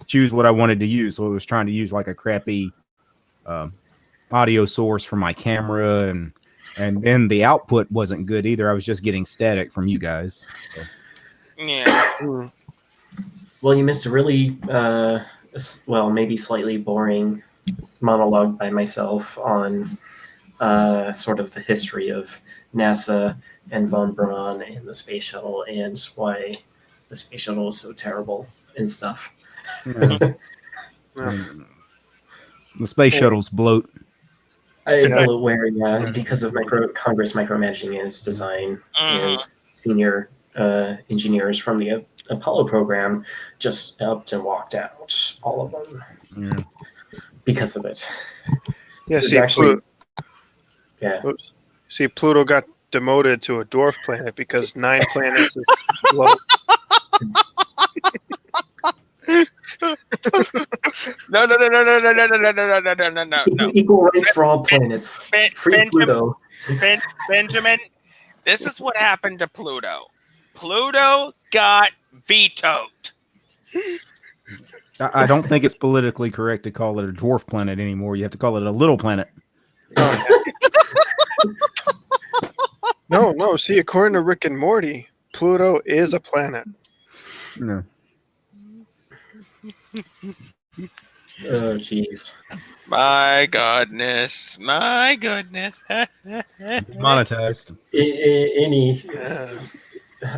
choose what I wanted to use. So it was trying to use like a crappy audio source from my camera, and then the output wasn't good either. I was just getting static from you guys. So. Yeah. Well, you missed a really, maybe slightly boring monologue by myself on sort of the history of NASA and von Braun and the space shuttle and why the space shuttle is so terrible and stuff. The space shuttle's bloat. Bloatware, because of Congress micromanaging its design, and senior engineers from the Apollo program just upped and walked out, all of them, because of it. Yeah, see, Pluto got demoted to a dwarf planet because 9 planets explode. No. Equal rights for all planets. Free Pluto. Benjamin, this is what happened to Pluto. Pluto got vetoed. I don't think it's politically correct to call it a dwarf planet anymore. You have to call it a little planet. No. See, according to Rick and Morty, Pluto is a planet. No. Oh, jeez. My goodness. Monetized. Any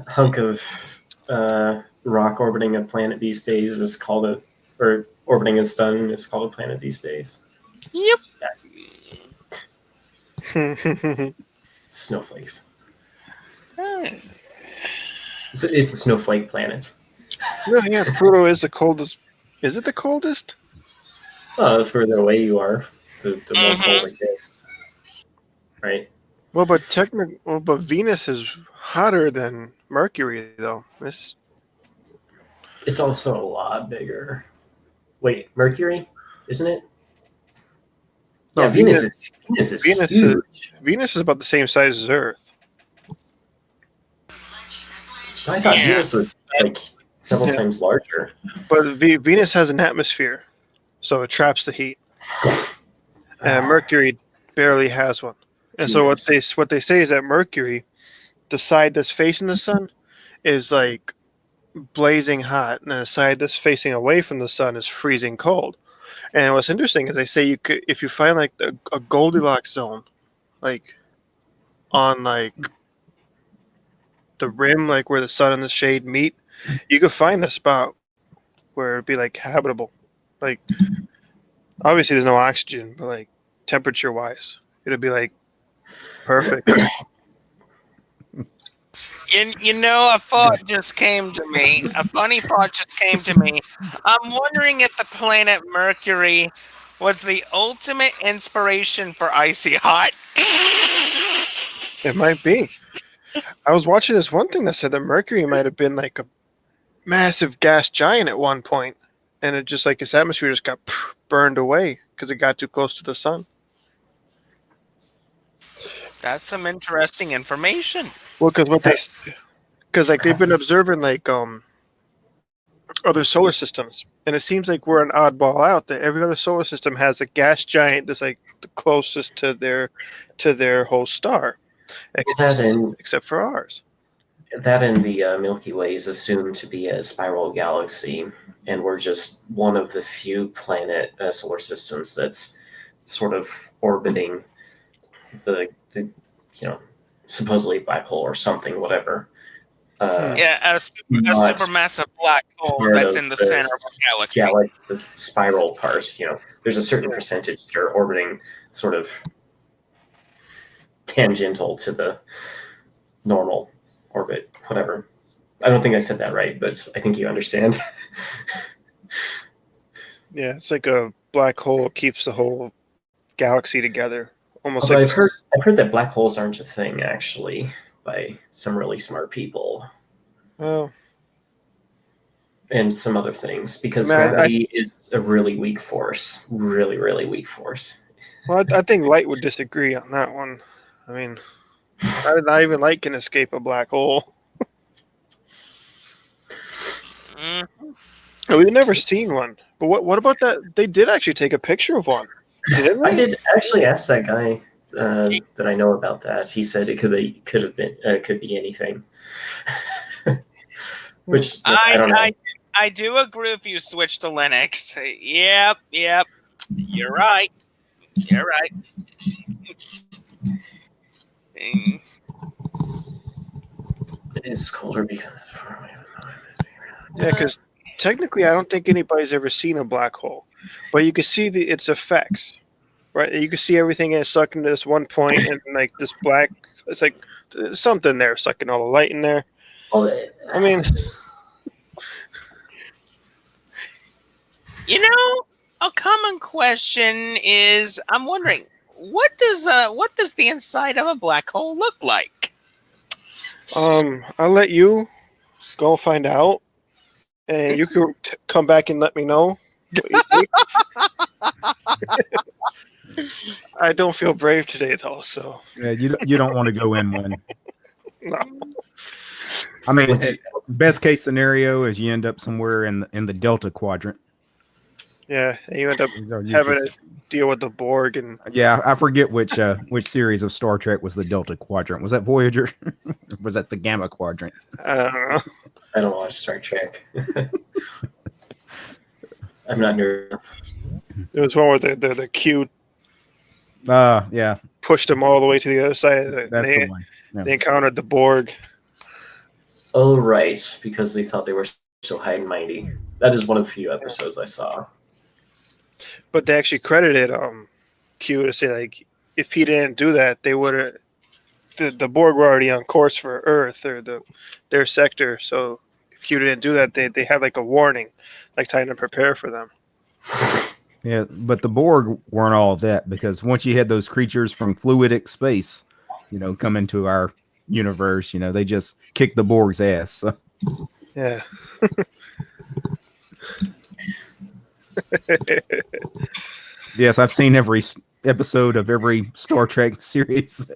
hunk of rock orbiting a planet these days is called or orbiting a sun is called a planet these days. Yep. Snowflakes. It's a snowflake planet. Yeah, Pluto is the coldest. Is it the coldest? The further away you are, the more cold it gets. Right? Well, but Venus is hotter than Mercury, though. It's also a lot bigger. Wait, Mercury, isn't it? No, yeah, Venus is huge. Venus is about the same size as Earth. I thought Venus was like several times larger. But Venus has an atmosphere, so it traps the heat. And Mercury barely has one. And so what they say is that Mercury, the side that's facing the sun, is like blazing hot, and the side that's facing away from the sun is freezing cold. And what's interesting is they say you could, if you find like a Goldilocks zone, like on like the rim, like where the sun and the shade meet, you could find a spot where it'd be like habitable. Like obviously there's no oxygen, but like temperature wise, it'd be like perfect. You know, a thought just came to me. A funny thought just came to me. I'm wondering if the planet Mercury was the ultimate inspiration for Icy Hot. It might be. I was watching this one thing that said that Mercury might have been like a massive gas giant at one point, and it just like its atmosphere just got burned away because it got too close to the sun. That's some interesting information. Well, because like they've been observing like other solar systems, and it seems like we're an oddball out. That every other solar system has a gas giant that's like the closest to their whole star, except for ours. That and the Milky Way is assumed to be a spiral galaxy, and we're just one of the few planet solar systems that's sort of orbiting the supposedly black hole or something, whatever. A supermassive black hole that's in the center of a galaxy. Yeah, like the spiral parts. There's a certain percentage that are orbiting sort of tangential to the normal orbit, whatever. I don't think I said that right, but I think you understand. Yeah, it's like a black hole keeps the whole galaxy together. Almost Although like I've heard that black holes aren't a thing, actually, by some really smart people. Oh. And some other things, because gravity is a really weak force. Really, really weak force. Well, I think light would disagree on that one. I mean, not even light can escape a black hole. We've never seen one. But what about that? They did actually take a picture of one. Didn't they? I did actually ask that guy that I know about that. He said it could be anything. Which I don't know. I do agree if you switch to Linux. Yep. You're right. It's colder because Yeah, because technically, I don't think anybody's ever seen a black hole, but you can see its effects, right? You can see everything is sucked into this one point, and like this black, it's like there's something there sucking all the light in there. Well, I mean, a common question is, I'm wondering, what does the inside of a black hole look like? I'll let you go find out, and you can come back and let me know what you think. I don't feel brave today, though. So yeah, you don't want to go in one. No. I mean, best case scenario is you end up somewhere in the Delta Quadrant. Yeah, and you end up having to deal with the Borg and. Yeah, I forget which series of Star Trek was the Delta Quadrant. Was that Voyager? Was that the Gamma Quadrant? I don't know. I don't watch Star Trek. I'm not nerd. There was one where the Q. Yeah. Pushed them all the way to the other side. That's the one. Yeah. They encountered the Borg. Oh, right, because they thought they were so high and mighty. That is one of the few episodes I saw. But they actually credited Q to say, like, if he didn't do that, they would have. The Borg were already on course for Earth or their sector. So if Q didn't do that, they had like a warning, like trying to prepare for them. Yeah, but the Borg weren't all of that, because once you had those creatures from fluidic space, come into our universe, they just kicked the Borg's ass. So. Yeah. Yes, I've seen every episode of every Star Trek series.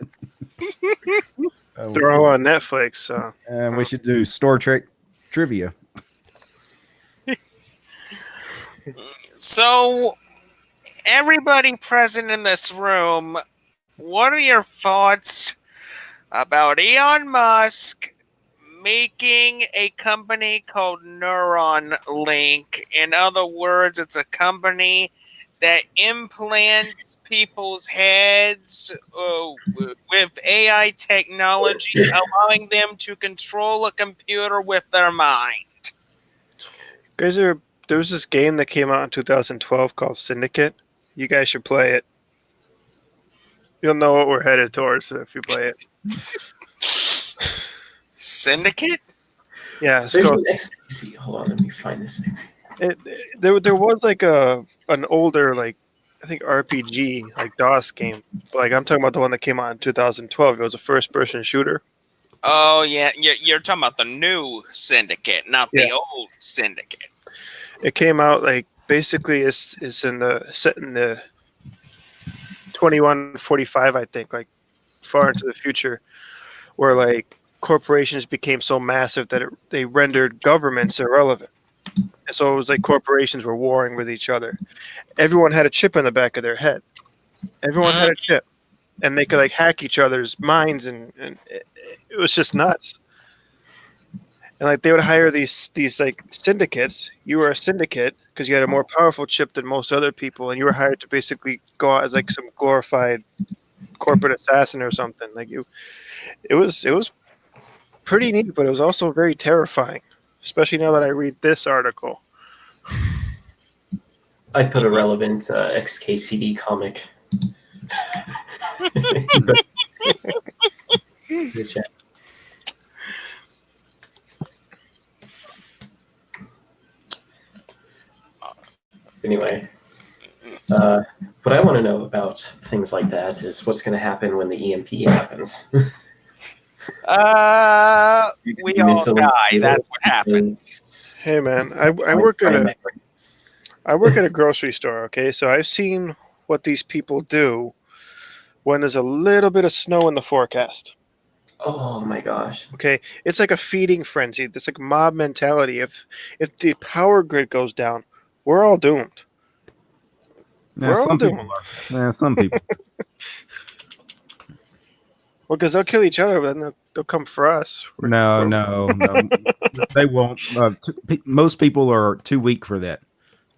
They're all on Netflix. So. And we should do Star Trek trivia. So, everybody present in this room, what are your thoughts about Elon Musk making a company called Neuralink? In other words, it's a company that implants people's heads with AI technology, allowing them to control a computer with their mind. Guys, there was this game that came out in 2012 called Syndicate. You guys should play it. You'll know what we're headed towards if you play it. Syndicate? Yeah, it's There's called, an XKC. Hold on, let me find this. there was like an older, like, I think RPG, like DOS game. But, like, I'm talking about the one that came out in 2012. It was a first-person shooter. Oh yeah, you're talking about the new Syndicate, not the old Syndicate. It came out like basically it's set in the 2145, I think, like far into the future, where like corporations became so massive that they rendered governments irrelevant. And so it was like corporations were warring with each other. Everyone had a chip in the back of their head. Everyone had a chip, and they could like hack each other's minds, and it was just nuts. And like they would hire these like syndicates. You were a syndicate because you had a more powerful chip than most other people, and you were hired to basically go out as like some glorified corporate assassin or something. Like it was pretty neat, but it was also very terrifying, especially now that I read this article. I put a relevant XKCD comic. Good chat. Anyway, what I want to know about things like that is what's going to happen when the EMP happens. We all die. That's what happens. Hey man, I work at a grocery store. Okay, so I've seen what these people do when there's a little bit of snow in the forecast. Oh my gosh. Okay, it's like a feeding frenzy. It's like mob mentality. If the power grid goes down, we're all doomed. We're all doomed. Yeah, some people. Well, because they'll kill each other, but then they'll come for us. No. They won't. Most people are too weak for that.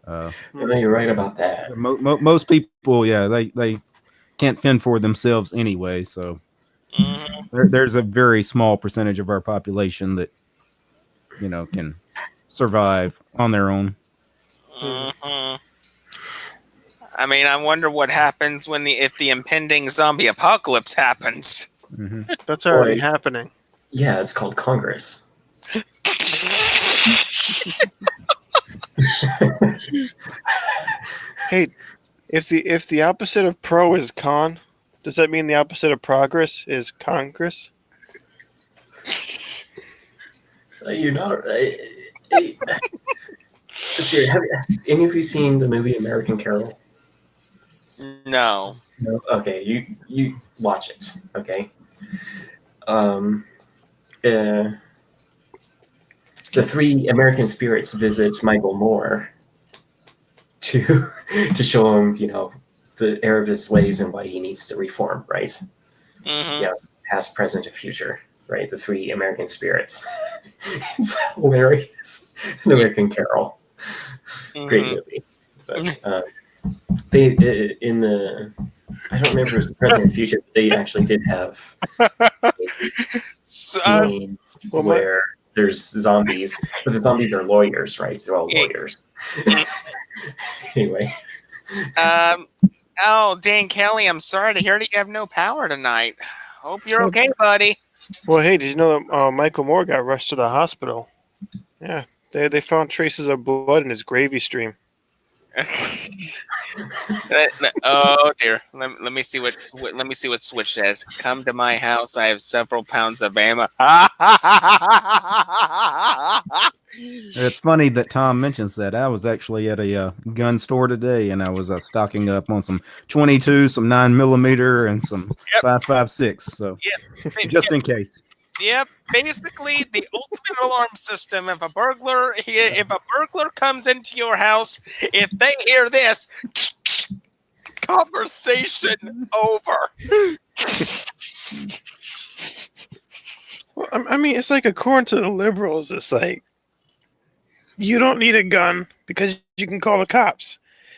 No, you're right about that. Most people, yeah, they can't fend for themselves anyway. So there's a very small percentage of our population that can survive on their own. I mean, I wonder what happens if the impending zombie apocalypse happens. That's already happening. Yeah, it's called Congress. Hey, if the opposite of pro is con, does that mean the opposite of progress is Congress? You're not. Seriously, have any of you seen the movie American Carol? No. No. Okay, you watch it. Okay. The three American spirits visit Michael Moore to show him, the error of his ways and why he needs to reform. Right. Yeah. Past, present, and future. Right. The three American spirits. It's hilarious. An American Carol. Great movie. But they in the I don't remember if it was the present and future, but they actually did have a scene where there's zombies, but the zombies are lawyers, right? They're all lawyers. Anyway. Oh, Dan Kelly, I'm sorry to hear that you have no power tonight. Hope you're okay, buddy. Well, hey, did you know that Michael Moore got rushed to the hospital? Yeah, they found traces of blood in his gravy stream. Oh dear. Let me see what Switch says. Come to my house. I have several pounds of ammo. It's funny that Tom mentions that. I was actually at a gun store today, and I was stocking up on some 22, some 9mm, and some 5.56. So just in case. Yep, basically the ultimate alarm system. If a burglar comes into your house, if they hear this, conversation over. Well, I mean, it's like according to the liberals, it's like you don't need a gun because you can call the cops.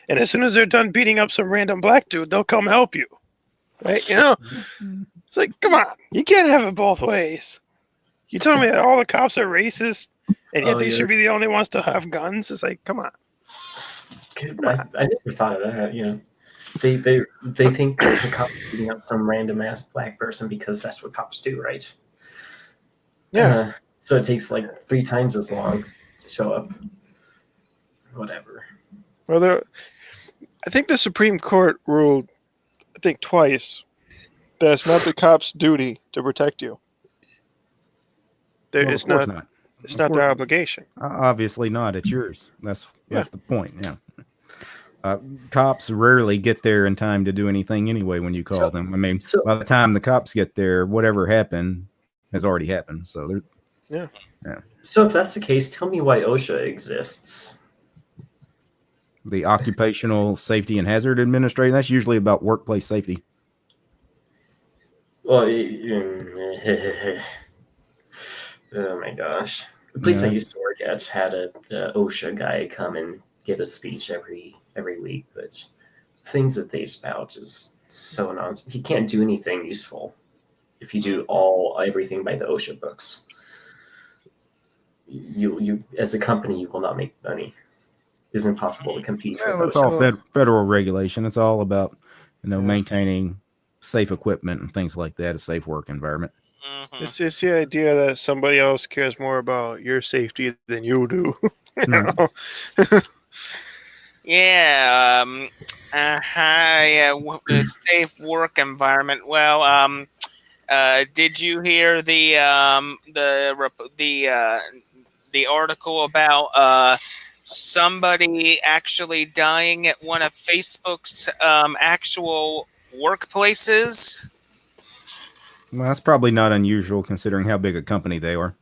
and as soon as they're done beating up some random black dude, they'll come help you. Right? You know, it's like, come on, you can't have it both ways. You tell me that all the cops are racist, and yet they should be the only ones to have guns. It's like, come on. I never thought of that. You know, they think the cops are beating up some random ass black person because that's what cops do, right? Yeah. So it takes like 3 times as long to show up. Whatever. Well, I think the Supreme Court ruled, I think twice, that it's not the cops' duty to protect you. Well, It's of course not. not. It's Of not their course- obligation. Obviously not. It's yours. That's the point. Yeah. Cops rarely get there in time to do anything anyway when you call them. I mean, by the time the cops get there, whatever happened has already happened. So they're So if that's the case, tell me why OSHA exists. the Occupational Safety and Hazard Administration. That's usually about workplace safety. Well, oh my gosh. The place I Yeah. used to work at had a OSHA guy come and give a speech every week, but things that they spout is so nonsense. He can't do anything useful if you do everything by the OSHA books. You as a company, you will not make money. It's impossible to compete Well, with it's OSHA. all federal regulation. It's all about maintaining safe equipment and things like that, a safe work environment. Mhm. It's just the idea that somebody else cares more about your safety than you do. You know? Yeah. A safe work environment. Well, did you hear the article about somebody actually dying at one of Facebook's actual workplaces? Well, that's probably not unusual considering how big a company they are.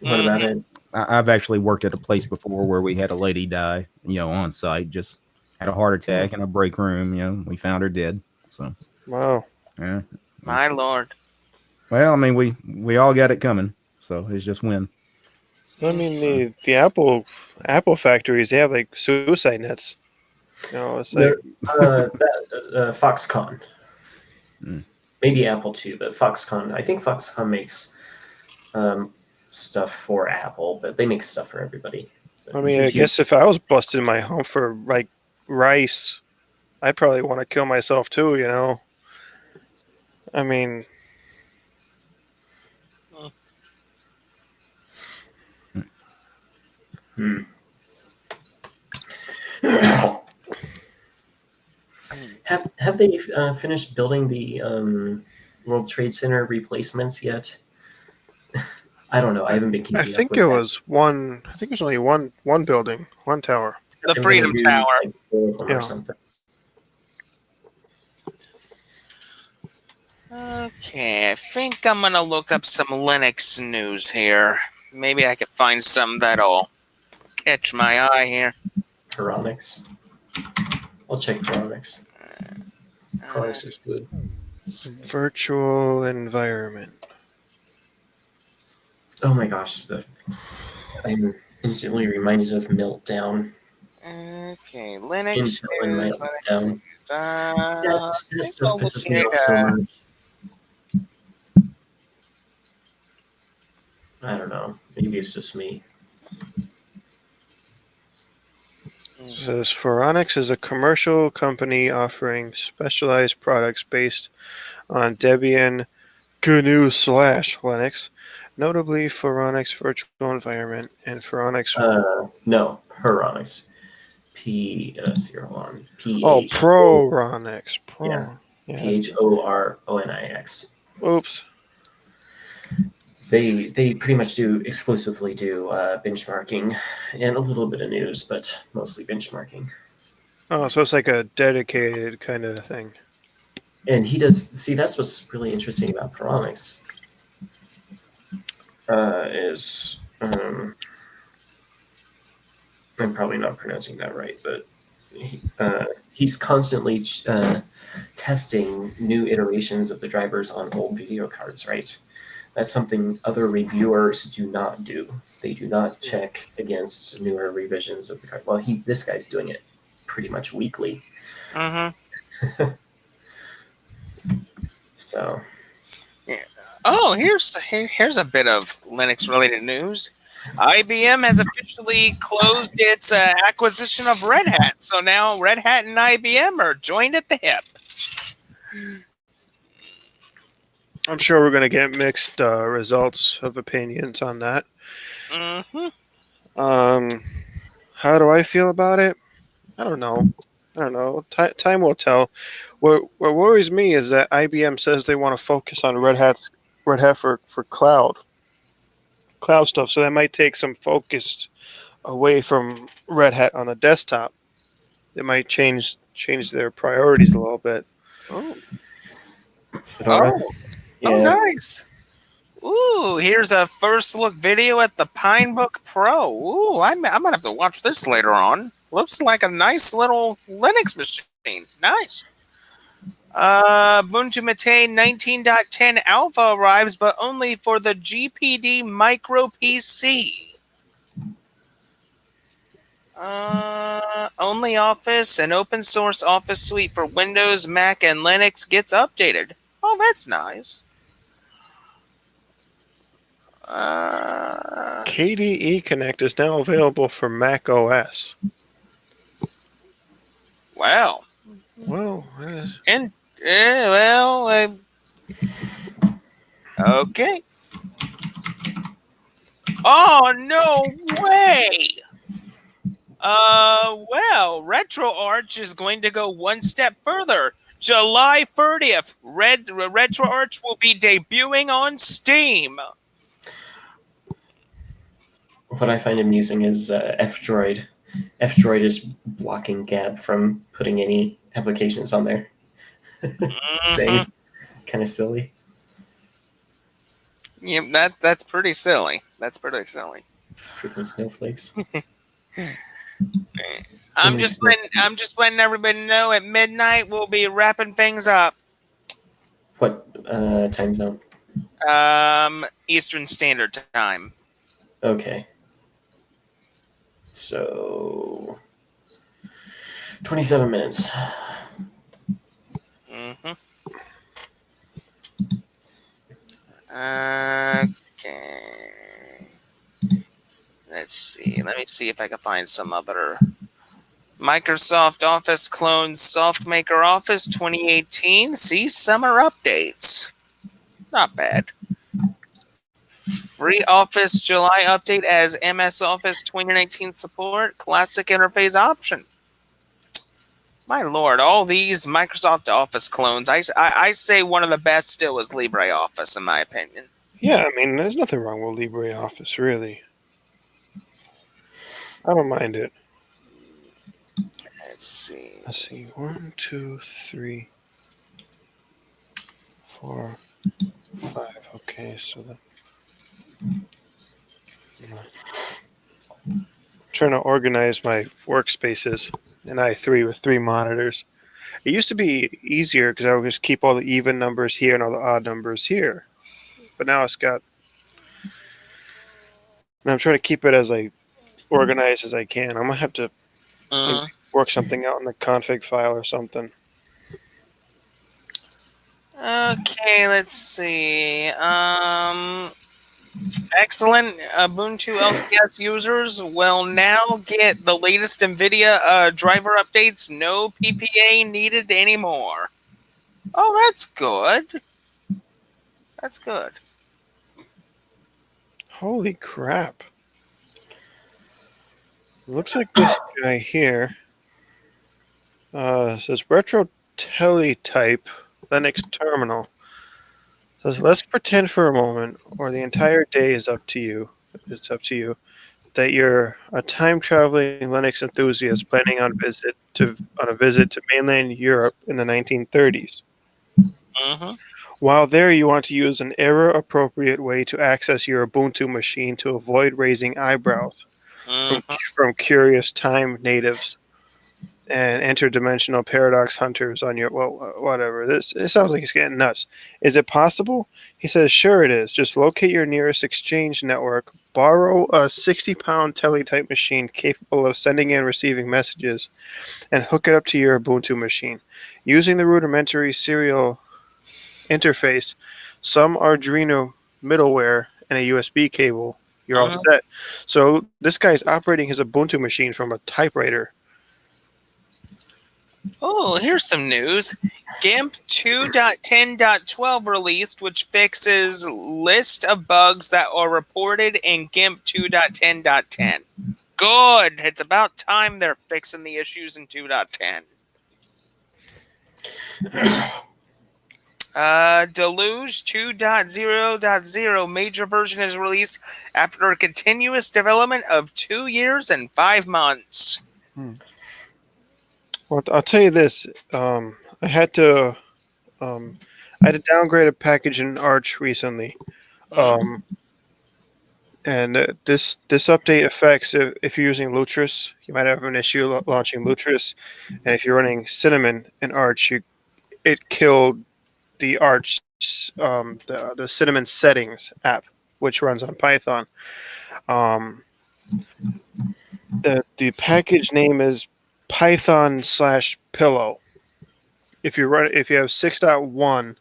What about it? I've actually worked at a place before where we had a lady die, on site, just had a heart attack in a break room. We found her dead. So, Wow. yeah. My lord. Well, I mean, we all got it coming, so it's just when. I mean, the Apple factories, they have like suicide nets. It's like Foxconn. Maybe Apple too, but Foxconn. I think Foxconn makes stuff for Apple, but they make stuff for everybody. I mean, I guess if I was busting my hump for like rice, I'd probably want to kill myself too. I mean, Have they finished building the World Trade Center replacements yet? I don't know. I haven't been keeping I up think with it that. was one. I think it was only one building, one tower. The They're Freedom gonna do, Tower. like, 4 of them Yeah. or something. Okay, I think I'm gonna look up some Linux news here. Maybe I could find some that'll catch my eye here. Phoronix. I'll check Phoronix. Phoronix is good. Virtual environment. Oh my gosh, I'm instantly reminded of Meltdown. Okay, Linux Intel and news. Meltdown. I That think stuff I'll look pisses me at, off so much. I don't know. Maybe it's just me. It says Phoronix is a commercial company offering specialized products based on Debian GNU/Linux, notably Phoronix Virtual Environment and Phoronix. No, Phoronix. P-H. Phoronix. Yeah. Yeah, P-H-O-R-O-N-I-X. Oops. They pretty much exclusively do benchmarking and a little bit of news, but mostly benchmarking. Oh, so it's like a dedicated kind of thing. And he does see that's what's really interesting about Phoronix. Is I'm probably not pronouncing that right, but he's constantly testing new iterations of the drivers on old video cards, right? That's something other reviewers do not do. They do not check against newer revisions of the card. Well, this guy's doing it pretty much weekly. Mm-hmm. So, Oh, here's a bit of Linux-related news. IBM has officially closed its acquisition of Red Hat, so now Red Hat and IBM are joined at the hip. I'm sure we're going to get mixed results of opinions on that. Mm-hmm. How do I feel about it? I don't know. Time will tell. What worries me is that IBM says they want to focus on Red Hat for cloud stuff. So that might take some focus away from Red Hat on the desktop. It might change their priorities a little bit. Oh. oh, Oh, nice. Ooh, here's a first look video at the Pinebook Pro. Ooh, I'm gonna have to watch this later on. Looks like a nice little Linux machine. Nice. Ubuntu Mate 19.10 Alpha arrives, but only for the GPD Micro PC. Only Office and open source Office Suite for Windows, Mac, and Linux gets updated. Oh, that's nice. KDE Connect is now available for Mac OS. Wow. Well, And okay. Oh, no way. Well, RetroArch is going to go one step further. July 30th, RetroArch will be debuting on Steam. what I find amusing is F-Droid. F-Droid is blocking Gab from putting any applications on there. Mm-hmm. Kind of silly. Yeah, that's pretty silly. That's pretty silly. Freaking snowflakes. I'm just letting everybody know at midnight we'll be wrapping things up. What time zone? Eastern Standard Time. Okay. So 27 minutes. Mm-hmm. Okay. Let's see. Let me see if I can find some other Microsoft Office clones. SoftMaker Office 2018. See summer updates. Not bad. Free Office July update as MS Office 2019 support. Classic interface option. My lord, all these Microsoft Office clones. I say one of the best still is LibreOffice, in my opinion. yeah, I mean, there's nothing wrong with LibreOffice, really. I don't mind it. Let's see. 1, 2, 3, 4, 5. Okay, so trying to organize my workspaces in i3 with 3 monitors. It used to be easier because I would just keep all the even numbers here and all the odd numbers here. But now it's got... And I'm trying to keep it as organized as I can. I'm going to have to work something out in the config file or something. Okay, let's see. Excellent. Ubuntu LTS users will now get the latest NVIDIA driver updates. No PPA needed anymore. Oh, that's good. That's good. Holy crap. Looks like this guy here says Retro Teletype Linux Terminal. Says, let's pretend for a moment, or the entire day is up to you. It's up to you. That you're a time-traveling Linux enthusiast planning on a visit to mainland Europe in the 1930s. Mm-hmm. While there, you want to use an era-appropriate way to access your Ubuntu machine to avoid raising eyebrows from curious time natives. and interdimensional paradox hunters on your whatever. It sounds like he's getting nuts. Is it possible? He says, sure it is. Just locate your nearest exchange network, borrow a 60-pound teletype machine capable of sending and receiving messages, and hook it up to your Ubuntu machine. Using the rudimentary serial interface, some Arduino middleware, and a USB cable, you're all set. So this guy's operating his Ubuntu machine from a typewriter. Oh, here's some news. GIMP 2.10.12 released, which fixes list of bugs that are reported in GIMP 2.10.10. Good. It's about time they're fixing the issues in 2.10. Deluge 2.0.0 major version is released after a continuous development of 2 years and 5 months. Well, I'll tell you this. I had to downgrade a package in Arch recently. And this update affects if you're using Lutris, you might have an issue launching Lutris, and if you're running Cinnamon in Arch, it killed the Arch the Cinnamon settings app, which runs on Python. The package name is Python/pillow. If you have 6.1,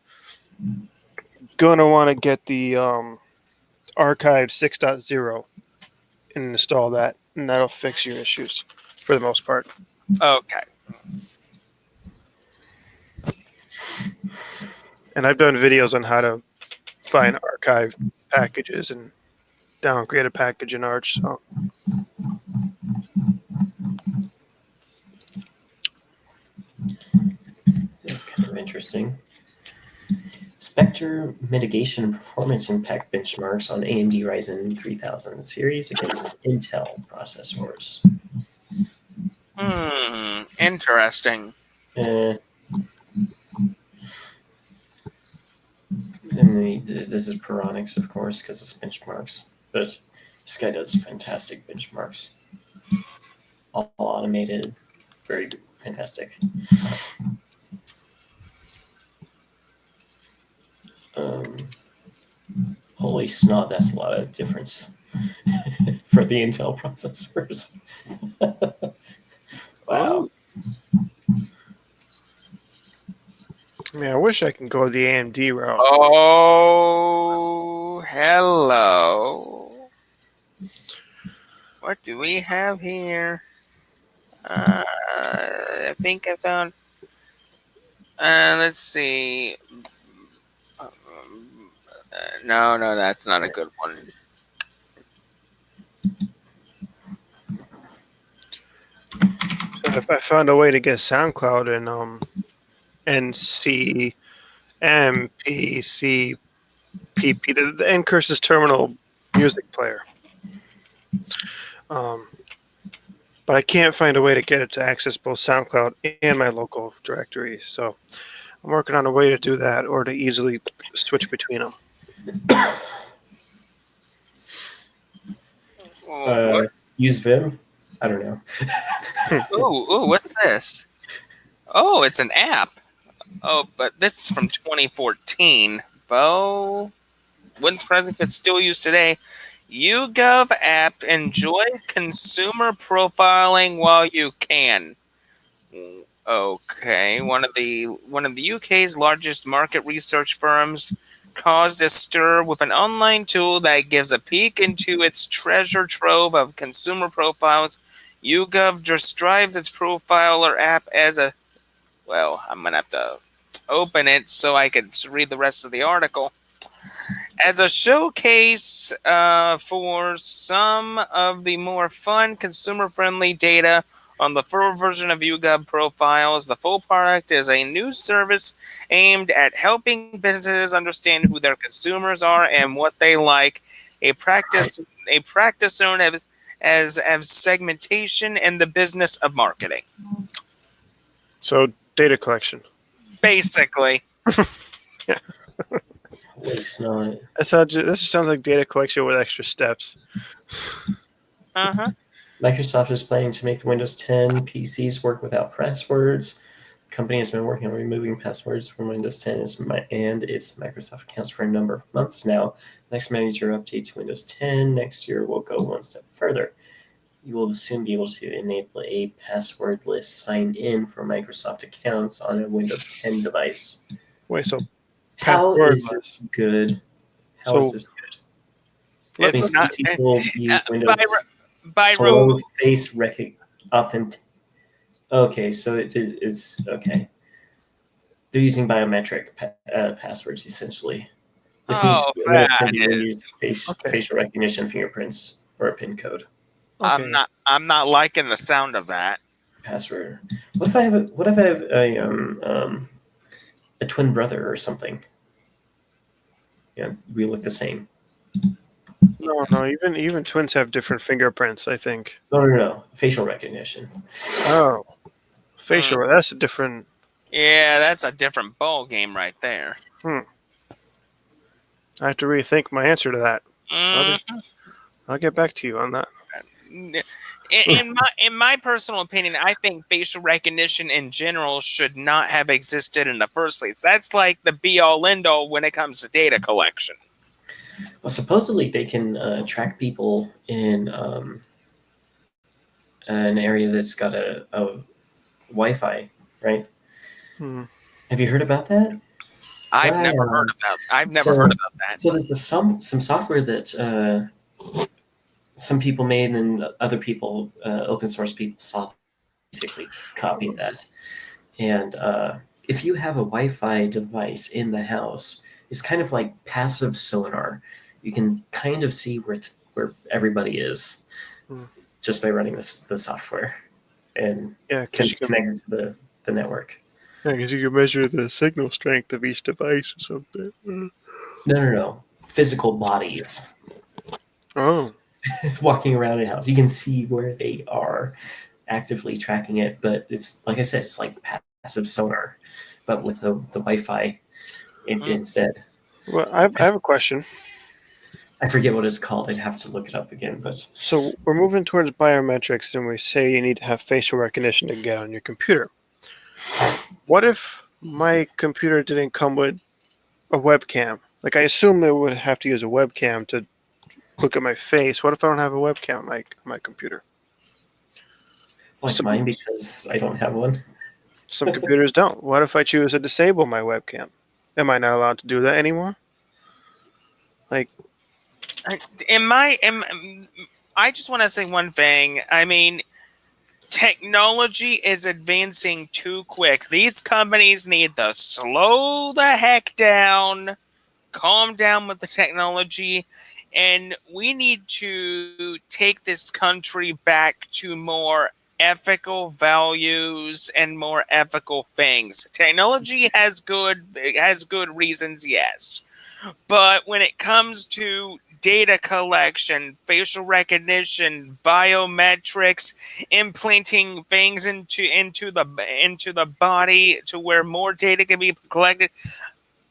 gonna want to get the archive 6.0 and install that, and that'll fix your issues for the most part. Okay. And I've done videos on how to find archive packages and downgrade a package in Arch. So. It's kind of interesting. Spectre mitigation and performance impact benchmarks on AMD Ryzen 3000 series against Intel processors. Interesting. And this is Puronics, of course, because it's benchmarks. But this guy does fantastic benchmarks. All automated. Very fantastic. Holy snot, that's a lot of difference for the Intel processors. Wow. I mean, I wish I could go the AMD route. Oh, hello. What do we have here? I think I found... let's see. No, that's not a good one. So I found a way to get SoundCloud and NCMPCPP, the Ncurses terminal music player. But I can't find a way to get it to access both SoundCloud and my local directory. So I'm working on a way to do that, or to easily switch between them. Use Vim? I don't know. Ooh, what's this? Oh, it's an app. Oh, but this is from 2014. Though, wouldn't surprise me if it's still used today. YouGov app. Enjoy consumer profiling while you can. Okay, one of the UK's largest market research firms caused a stir with an online tool that gives a peek into its treasure trove of consumer profiles. YouGov describes its profiler app as a... Well, I'm going to have to open it so I can read the rest of the article. As a showcase for some of the more fun, consumer-friendly data on the full version of YouGov Profiles, the full product is a new service aimed at helping businesses understand who their consumers are and what they like. A practice known as segmentation in the business of marketing. So data collection. Basically. Yeah. It's not. This just sounds like data collection with extra steps. Uh-huh. Microsoft is planning to make the Windows 10 PCs work without passwords. The company has been working on removing passwords from Windows 10 and its Microsoft accounts for a number of months now. Next major update to Windows 10 next year will go one step further. You will soon be able to enable a passwordless sign-in for Microsoft accounts on a Windows 10 device. Wait, so How is passwordless. this good? How is So- this good? It's Means not PCs will use Windows by Hello removal. face authentic. Okay, so it's okay. They're using biometric passwords essentially. This means Oh, Windows 10 that will is. use facial recognition, fingerprints, or a PIN code. Okay. I'm not liking the sound of that. Password. What if I have a twin brother or something? Yeah, we look the same. No. Even twins have different fingerprints, I think. No. Facial recognition. Oh, facial. That's a different. Yeah, that's a different ball game right there. I have to rethink my answer to that. I'll get back to you on that. In my personal opinion, I think facial recognition in general should not have existed in the first place. That's like the be-all, end-all when it comes to data collection. Well, supposedly they can track people in an area that's got a Wi-Fi, right? Have you heard about that? I've never heard about that. So there's some software that some people made, and other people, open source people, basically copied that. And if you have a Wi-Fi device in the house, it's kind of like passive sonar. You can kind of see where everybody is just by running the software and connect to the network. Yeah, because you can measure the signal strength of each device or something. No. Physical bodies. Oh. Walking around a house. You can see where they are actively tracking it, but it's like I said, it's like passive sonar, but with the Wi-Fi instead. Well, I have a question. I forget what it's called. I'd have to look it up again. But so we're moving towards biometrics, and we say you need to have facial recognition to get on your computer. What if my computer didn't come with a webcam? Like, I assume it would have to use a webcam to look at my face. What if I don't have a webcam on my computer? Like mine, because I don't have one. Some computers don't. What if I choose to disable my webcam? Am I not allowed to do that anymore? Like, I just want to say one thing. I mean, technology is advancing too quick. These companies need to slow the heck down, calm down with the technology, and we need to take this country back to more ethical values and more ethical things. Technology has good reasons, yes. But when it comes to data collection, facial recognition, biometrics, implanting things into the body to where more data can be collected,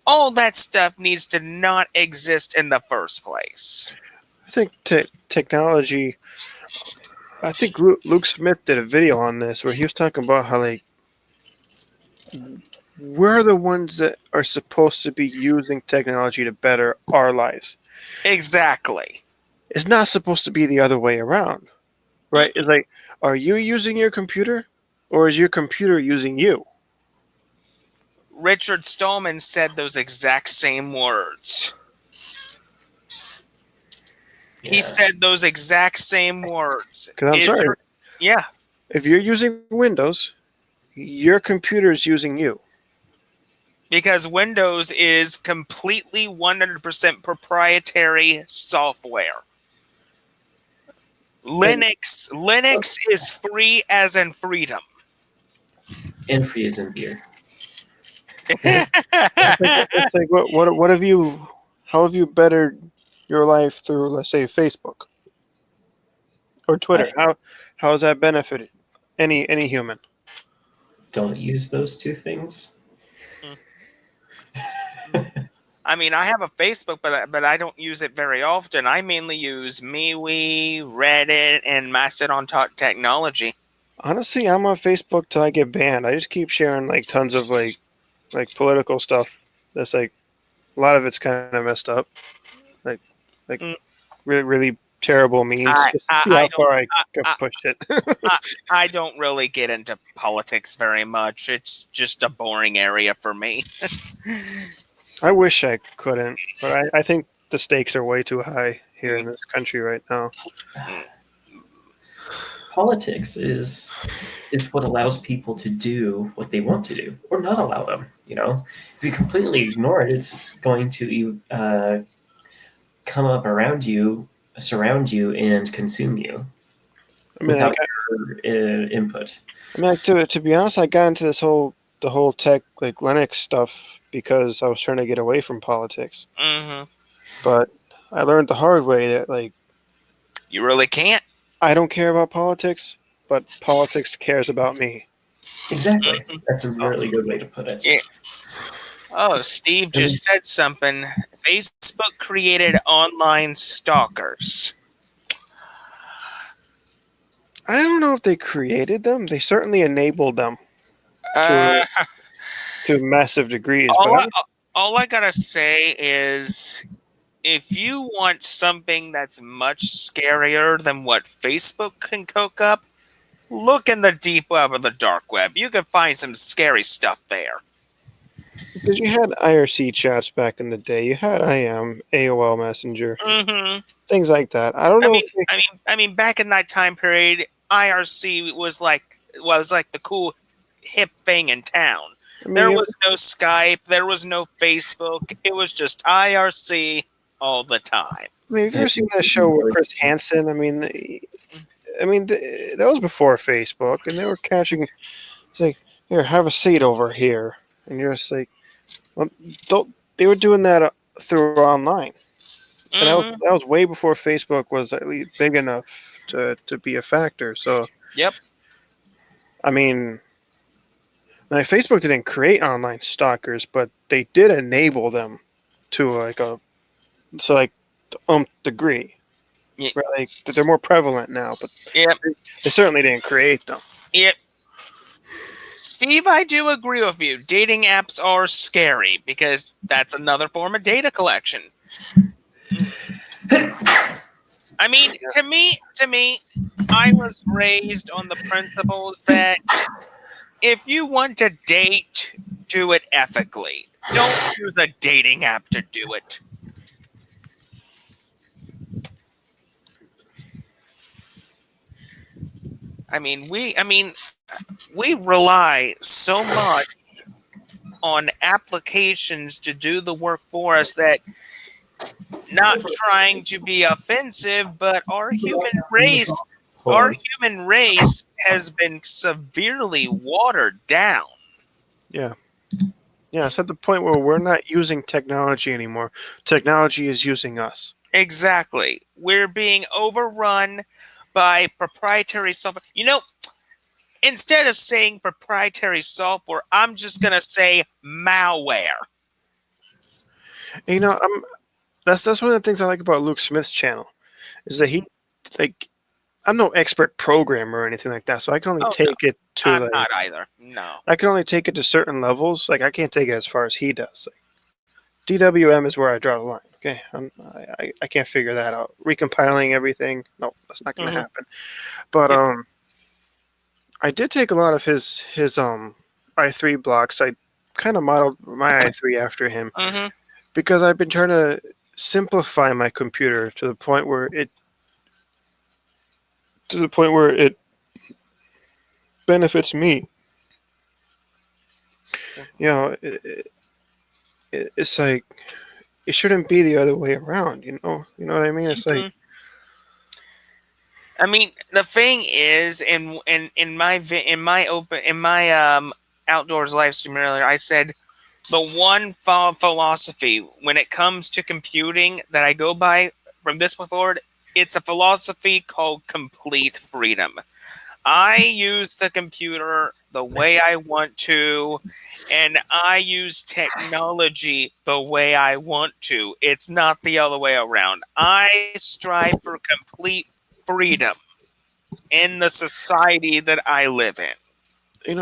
all that stuff needs to not exist in the first place. I think technology. I think Luke Smith did a video on this where he was talking about how, like, we're the ones that are supposed to be using technology to better our lives. Exactly. It's not supposed to be the other way around, right? It's like, are you using your computer, or is your computer using you? Richard Stallman said those exact same words. Yeah. He said those exact same words. Because I'm sorry. Yeah. If you're using Windows, your computer is using you. Because Windows is completely 100% proprietary software. Linux is free as in freedom. And free as in beer. It's like, what have you? How have you bettered your life through, let's say, Facebook or Twitter? How has that benefited any human? Don't use those two things. I mean, I have a Facebook, but I don't use it very often. I mainly use MeWe, Reddit, and Mastodon Technology. Honestly, I'm on Facebook till I get banned. I just keep sharing like tons of like political stuff. That's like a lot of it's kind of messed up. Like Mm. really really terrible memes. Just to see how far I can push it. I don't really get into politics very much. It's just a boring area for me. I wish I couldn't, but I think the stakes are way too high here in this country right now. Politics is what allows people to do what they want to do, or not allow them. You know, if you completely ignore it, it's going to come up around you, surround you, and consume you I mean, without your input. I mean, to be honest, I got into the whole tech like Linux stuff because I was trying to get away from politics. Mm-hmm. But I learned the hard way that like you really can't. I don't care about politics, but politics cares about me. Exactly. That's a really good way to put it. Yeah. Oh, Steve just said something. Facebook created online stalkers. I don't know if they created them. They certainly enabled them to massive degrees. All I gotta say is, if you want something that's much scarier than what Facebook can cook up, look in the deep web or the dark web. You can find some scary stuff there. Because you had IRC chats back in the day, you had IM, AOL Messenger, things like that. I don't know. I mean, back in that time period, IRC was like the cool hip thing in town. I mean, there was no Skype, there was no Facebook. It was just IRC all the time. I mean, have you ever seen that show with Chris Hansen? I mean, that was before Facebook, and they were catching. It's like, here, have a seat over here, and you're just like, well, they were doing that through online, and that was way before Facebook was at least big enough to be a factor. So, yep. I mean, Facebook didn't create online stalkers, but they did enable them to like a degree. Yeah. Right? Like they're more prevalent now, but they certainly didn't create them. Yep. Steve, I do agree with you. Dating apps are scary because that's another form of data collection. I mean, to me, I was raised on the principles that if you want to date, do it ethically. Don't use a dating app to do it. I mean, we rely so much on applications to do the work for us that, not trying to be offensive, but our human race has been severely watered down. Yeah. Yeah, it's at the point where we're not using technology anymore. Technology is using us. Exactly. We're being overrun by proprietary software. You know, instead of saying proprietary software, I'm just going to say malware. You know, that's one of the things I like about Luke Smith's channel, is that I'm no expert programmer or anything like that, so I can only take it to I'm not either. No. I can only take it to certain levels. Like I can't take it as far as he does. DWM is where I draw the line. Okay, I can't figure that out. Recompiling everything, no, that's not going to happen. But I did take a lot of his i3 blocks. I kind of modeled my i3 after him because I've been trying to simplify my computer to the point where it benefits me. You know, it's like it shouldn't be the other way around. You know what I mean? It's like. I mean, the thing is, in my outdoors live stream earlier, I said the one philosophy when it comes to computing that I go by from this point forward, it's a philosophy called complete freedom. I use the computer the way I want to, and I use technology the way I want to. It's not the other way around. I strive for complete freedom in the society that I live in.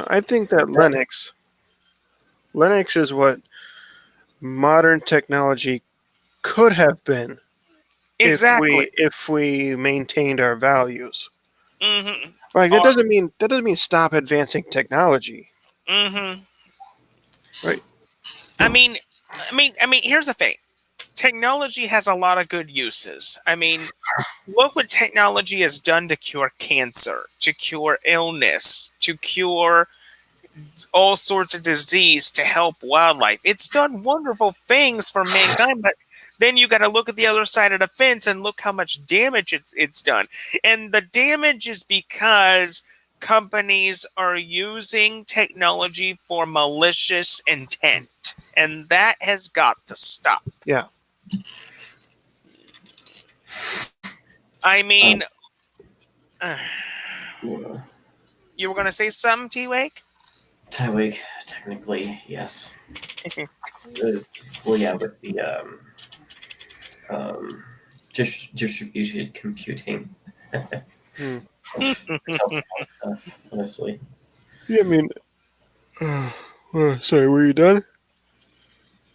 I think that Linux is what modern technology could have been Exactly. if we maintained our values. Mm-hmm. Right. That doesn't mean stop advancing technology. Mm-hmm. Right. I mean, here's the thing. Technology has a lot of good uses. I mean, look what technology has done to cure cancer, to cure illness, to cure all sorts of disease, to help wildlife. It's done wonderful things for mankind, but then you got to look at the other side of the fence and look how much damage it's done. And the damage is because companies are using technology for malicious intent. And that has got to stop. Yeah. I mean, Yeah. you were going to say something, T-Wake? Tywig, technically, yes. Well, yeah, with the distributed computing. Honestly. Yeah. I mean. Sorry. Were you done?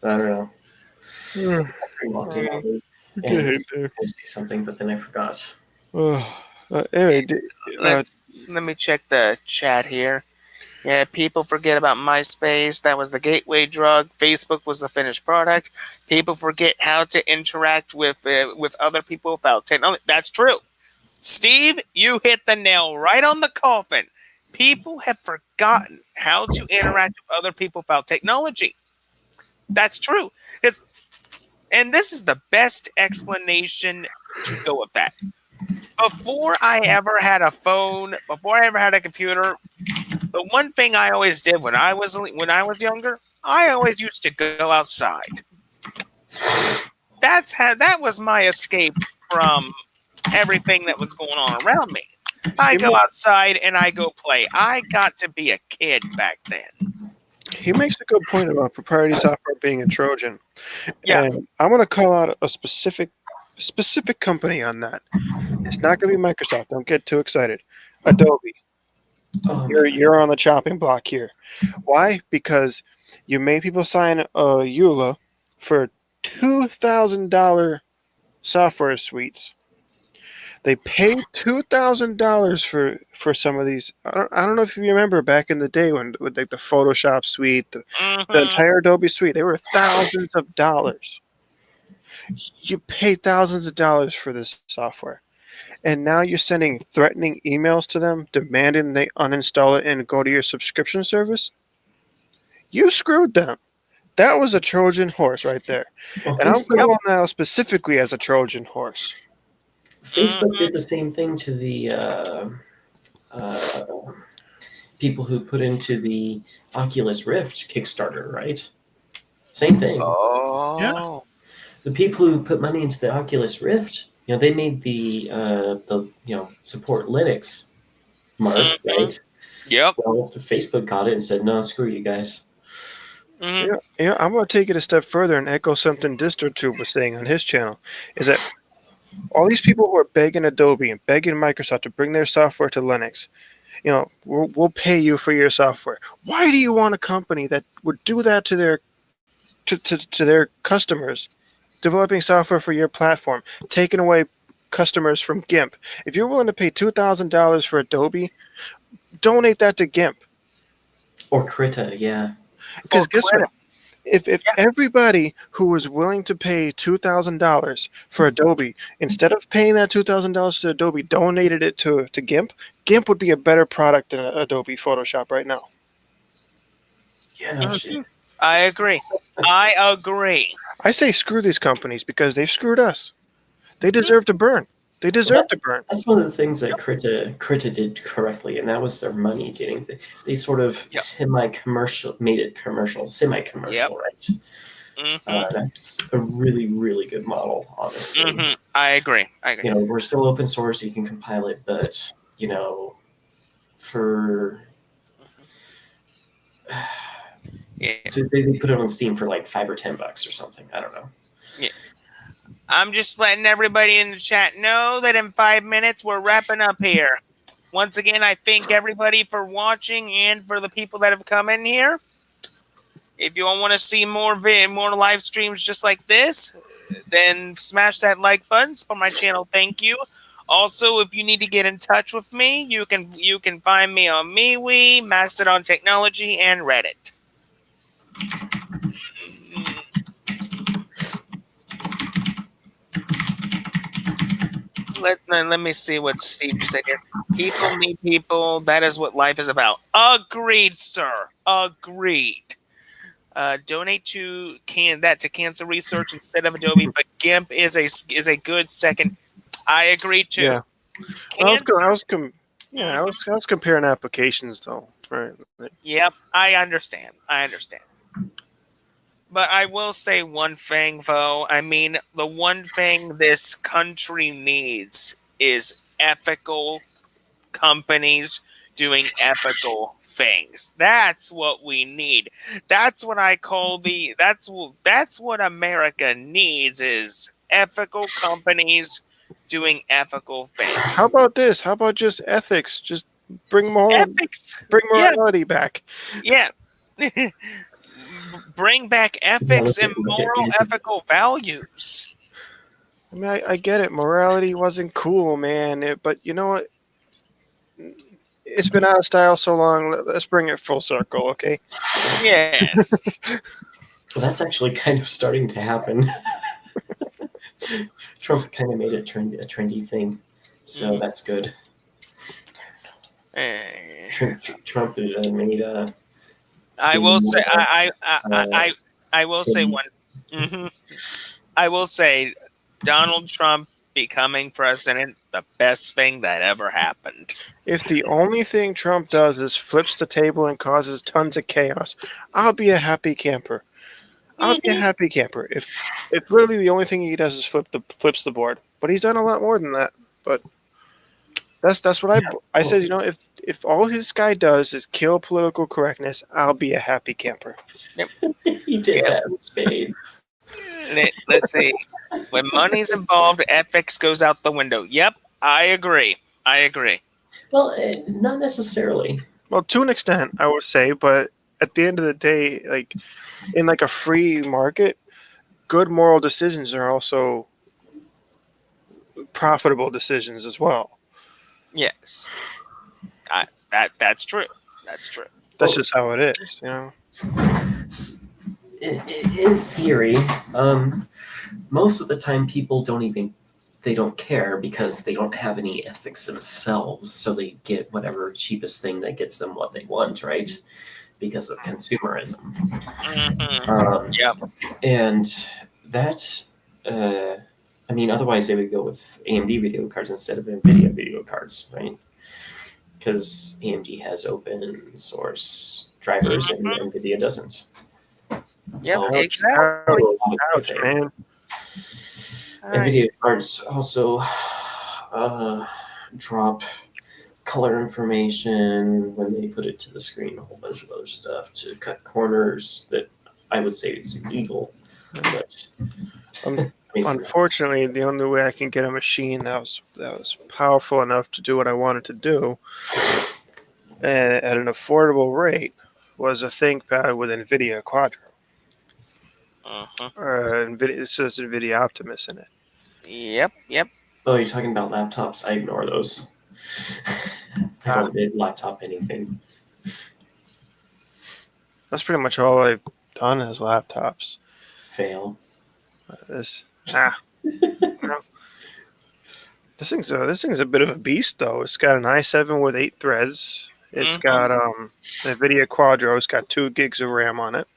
I don't know. Uh, I walked in all week Go and ahead there. I say something, but then I forgot. Anyway, Let me check the chat here. Yeah, people forget about MySpace. That was the gateway drug. Facebook was the finished product. People forget how to interact with other people without technology. That's true. Steve, you hit the nail right on the coffin. People have forgotten how to interact with other people without technology. That's true. And this is the best explanation to go with that. Before I ever had a phone, before I ever had a computer, the one thing I always did when I was younger, I always used to go outside. That was my escape from everything that was going on around me. I go outside and I go play. I got to be a kid back then. He makes a good point about proprietary software being a Trojan. Yeah. And I'm going to call out a specific company on that. It's not going to be Microsoft. Don't get too excited. Adobe. You're on the chopping block here. Why? Because you made people sign a EULA for $2,000 software suites. They paid $2,000 for some of these. I don't know if you remember back in the day when with like the Photoshop suite, the entire Adobe suite, they were thousands of dollars. You paid thousands of dollars for this software, and now you're sending threatening emails to them demanding they uninstall it and go to your subscription service. You screwed them. That was a Trojan horse right there, and I'm calling that out specifically as a Trojan horse. Facebook did the same thing to the people who put into the Oculus Rift Kickstarter, right? Same thing. Oh. Yeah. The people who put money into the Oculus Rift, they made the support Linux mark, right? Yep. Well, Facebook got it and said, no, screw you guys. Mm-hmm. Yeah, I'm going to take it a step further and echo something DistroTube was saying on his channel, is that all these people who are begging Adobe and begging Microsoft to bring their software to Linux, we'll pay you for your software. Why do you want a company that would do that to their customers, developing software for your platform, taking away customers from GIMP? If you're willing to pay $2,000 for Adobe, donate that to GIMP. Or Krita, yeah. Because guess what? If everybody who was willing to pay $2,000 for Adobe, instead of paying that $2,000 to Adobe, donated it to GIMP, GIMP would be a better product than Adobe Photoshop right now. Yeah, no shit. I agree. I say screw these companies because they've screwed us. They deserve to burn. They deserve to burn. That's one of the things that Krita did correctly, and that was their money getting. They sort of semi-commercial, made it commercial, semi-commercial, right? Mm-hmm. That's a really, really good model, honestly. Mm-hmm. I agree. We're still open source; you can compile it, but for. Yeah. They put it on Steam for like $5 or $10 or something. I don't know. Yeah. I'm just letting everybody in the chat know that in 5 minutes we're wrapping up here. Once again, I thank everybody for watching and for the people that have come in here. If you all want to see more live streams just like this, then smash that like button for my channel. Thank you. Also, if you need to get in touch with me, you can find me on MeWe, Mastodon Technology, and Reddit. Let me see what Steve just said here. People meet people. That is what life is about. Agreed, sir. Agreed. Donate to cancer research instead of Adobe, but GIMP is a good second. I agree too. Yeah. I was comparing applications though, right? Yep, I understand. But I will say one thing, though. I mean, the one thing this country needs is ethical companies doing ethical things. That's what we need. That's what I call that's what America needs is ethical companies doing ethical things. How about this? How about just ethics? Just bring more ethics. Bring morality back. Yeah. Bring back ethics and moral ethical values. I mean, I get it. Morality wasn't cool, man. But you know what? It's been out of style so long. Let's bring it full circle, okay? Yes. Well, that's actually kind of starting to happen. Trump kind of made it a trendy thing, so that's good. Trump made I will say I will say one. Mm-hmm. I will say Donald Trump becoming president, the best thing that ever happened. If the only thing Trump does is flips the table and causes tons of chaos, I'll be a happy camper. I'll be a happy camper. If literally the only thing he does is flips the board, but he's done a lot more than that. But that's what I said. You know, if all this guy does is kill political correctness, I'll be a happy camper. Yep. He did that with spades. Let's see. When money's involved, ethics goes out the window. Yep, I agree. Well, not necessarily. Well, to an extent, I would say, but at the end of the day, like in like a free market, good moral decisions are also profitable decisions as well. Yes, that's true. That's true. That's just how it is, you know. In theory, most of the time people don't care because they don't have any ethics themselves, so they get whatever cheapest thing that gets them what they want, right? Because of consumerism. Mm-hmm. Yeah. And that, I mean, otherwise they would go with AMD video cards instead of NVIDIA video cards, right? Because AMD has open source drivers and NVIDIA doesn't. Yeah, exactly. Ouch, man. NVIDIA cards also drop color information when they put it to the screen, a whole bunch of other stuff to cut corners that I would say is illegal. But unfortunately, the only way I can get a machine that was powerful enough to do what I wanted to do and at an affordable rate was a ThinkPad with NVIDIA Quadro. It says NVIDIA Optimus in it. Yep. Oh, you're talking about laptops? I ignore those. I don't need laptop anything. That's pretty much all I've done is laptops. Fail. This thing's a bit of a beast though. It's got an i7 with 8 threads. It's got NVIDIA Quadro. It's got 2 gigs of RAM on it.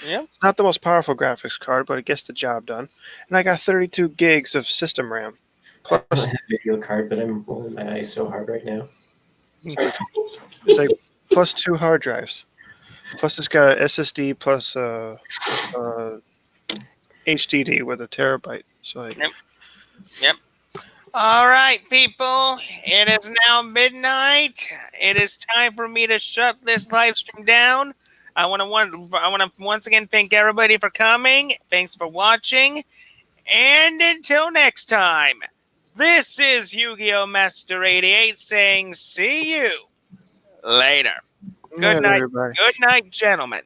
Yeah. It's not the most powerful graphics card, but it gets the job done. And I got 32 gigs of system RAM. I don't have a video card, but I'm rolling my eyes so hard right now. It's like plus 2 hard drives. Plus it's got an SSD plus HDD with a terabyte. So like, Yep. All right, people. It is now midnight. It is time for me to shut this live stream down. I want to once again thank everybody for coming. Thanks for watching. And until next time, this is Yu-Gi-Oh! Master 88 saying see you later. Good night. everybody. Good night, gentlemen.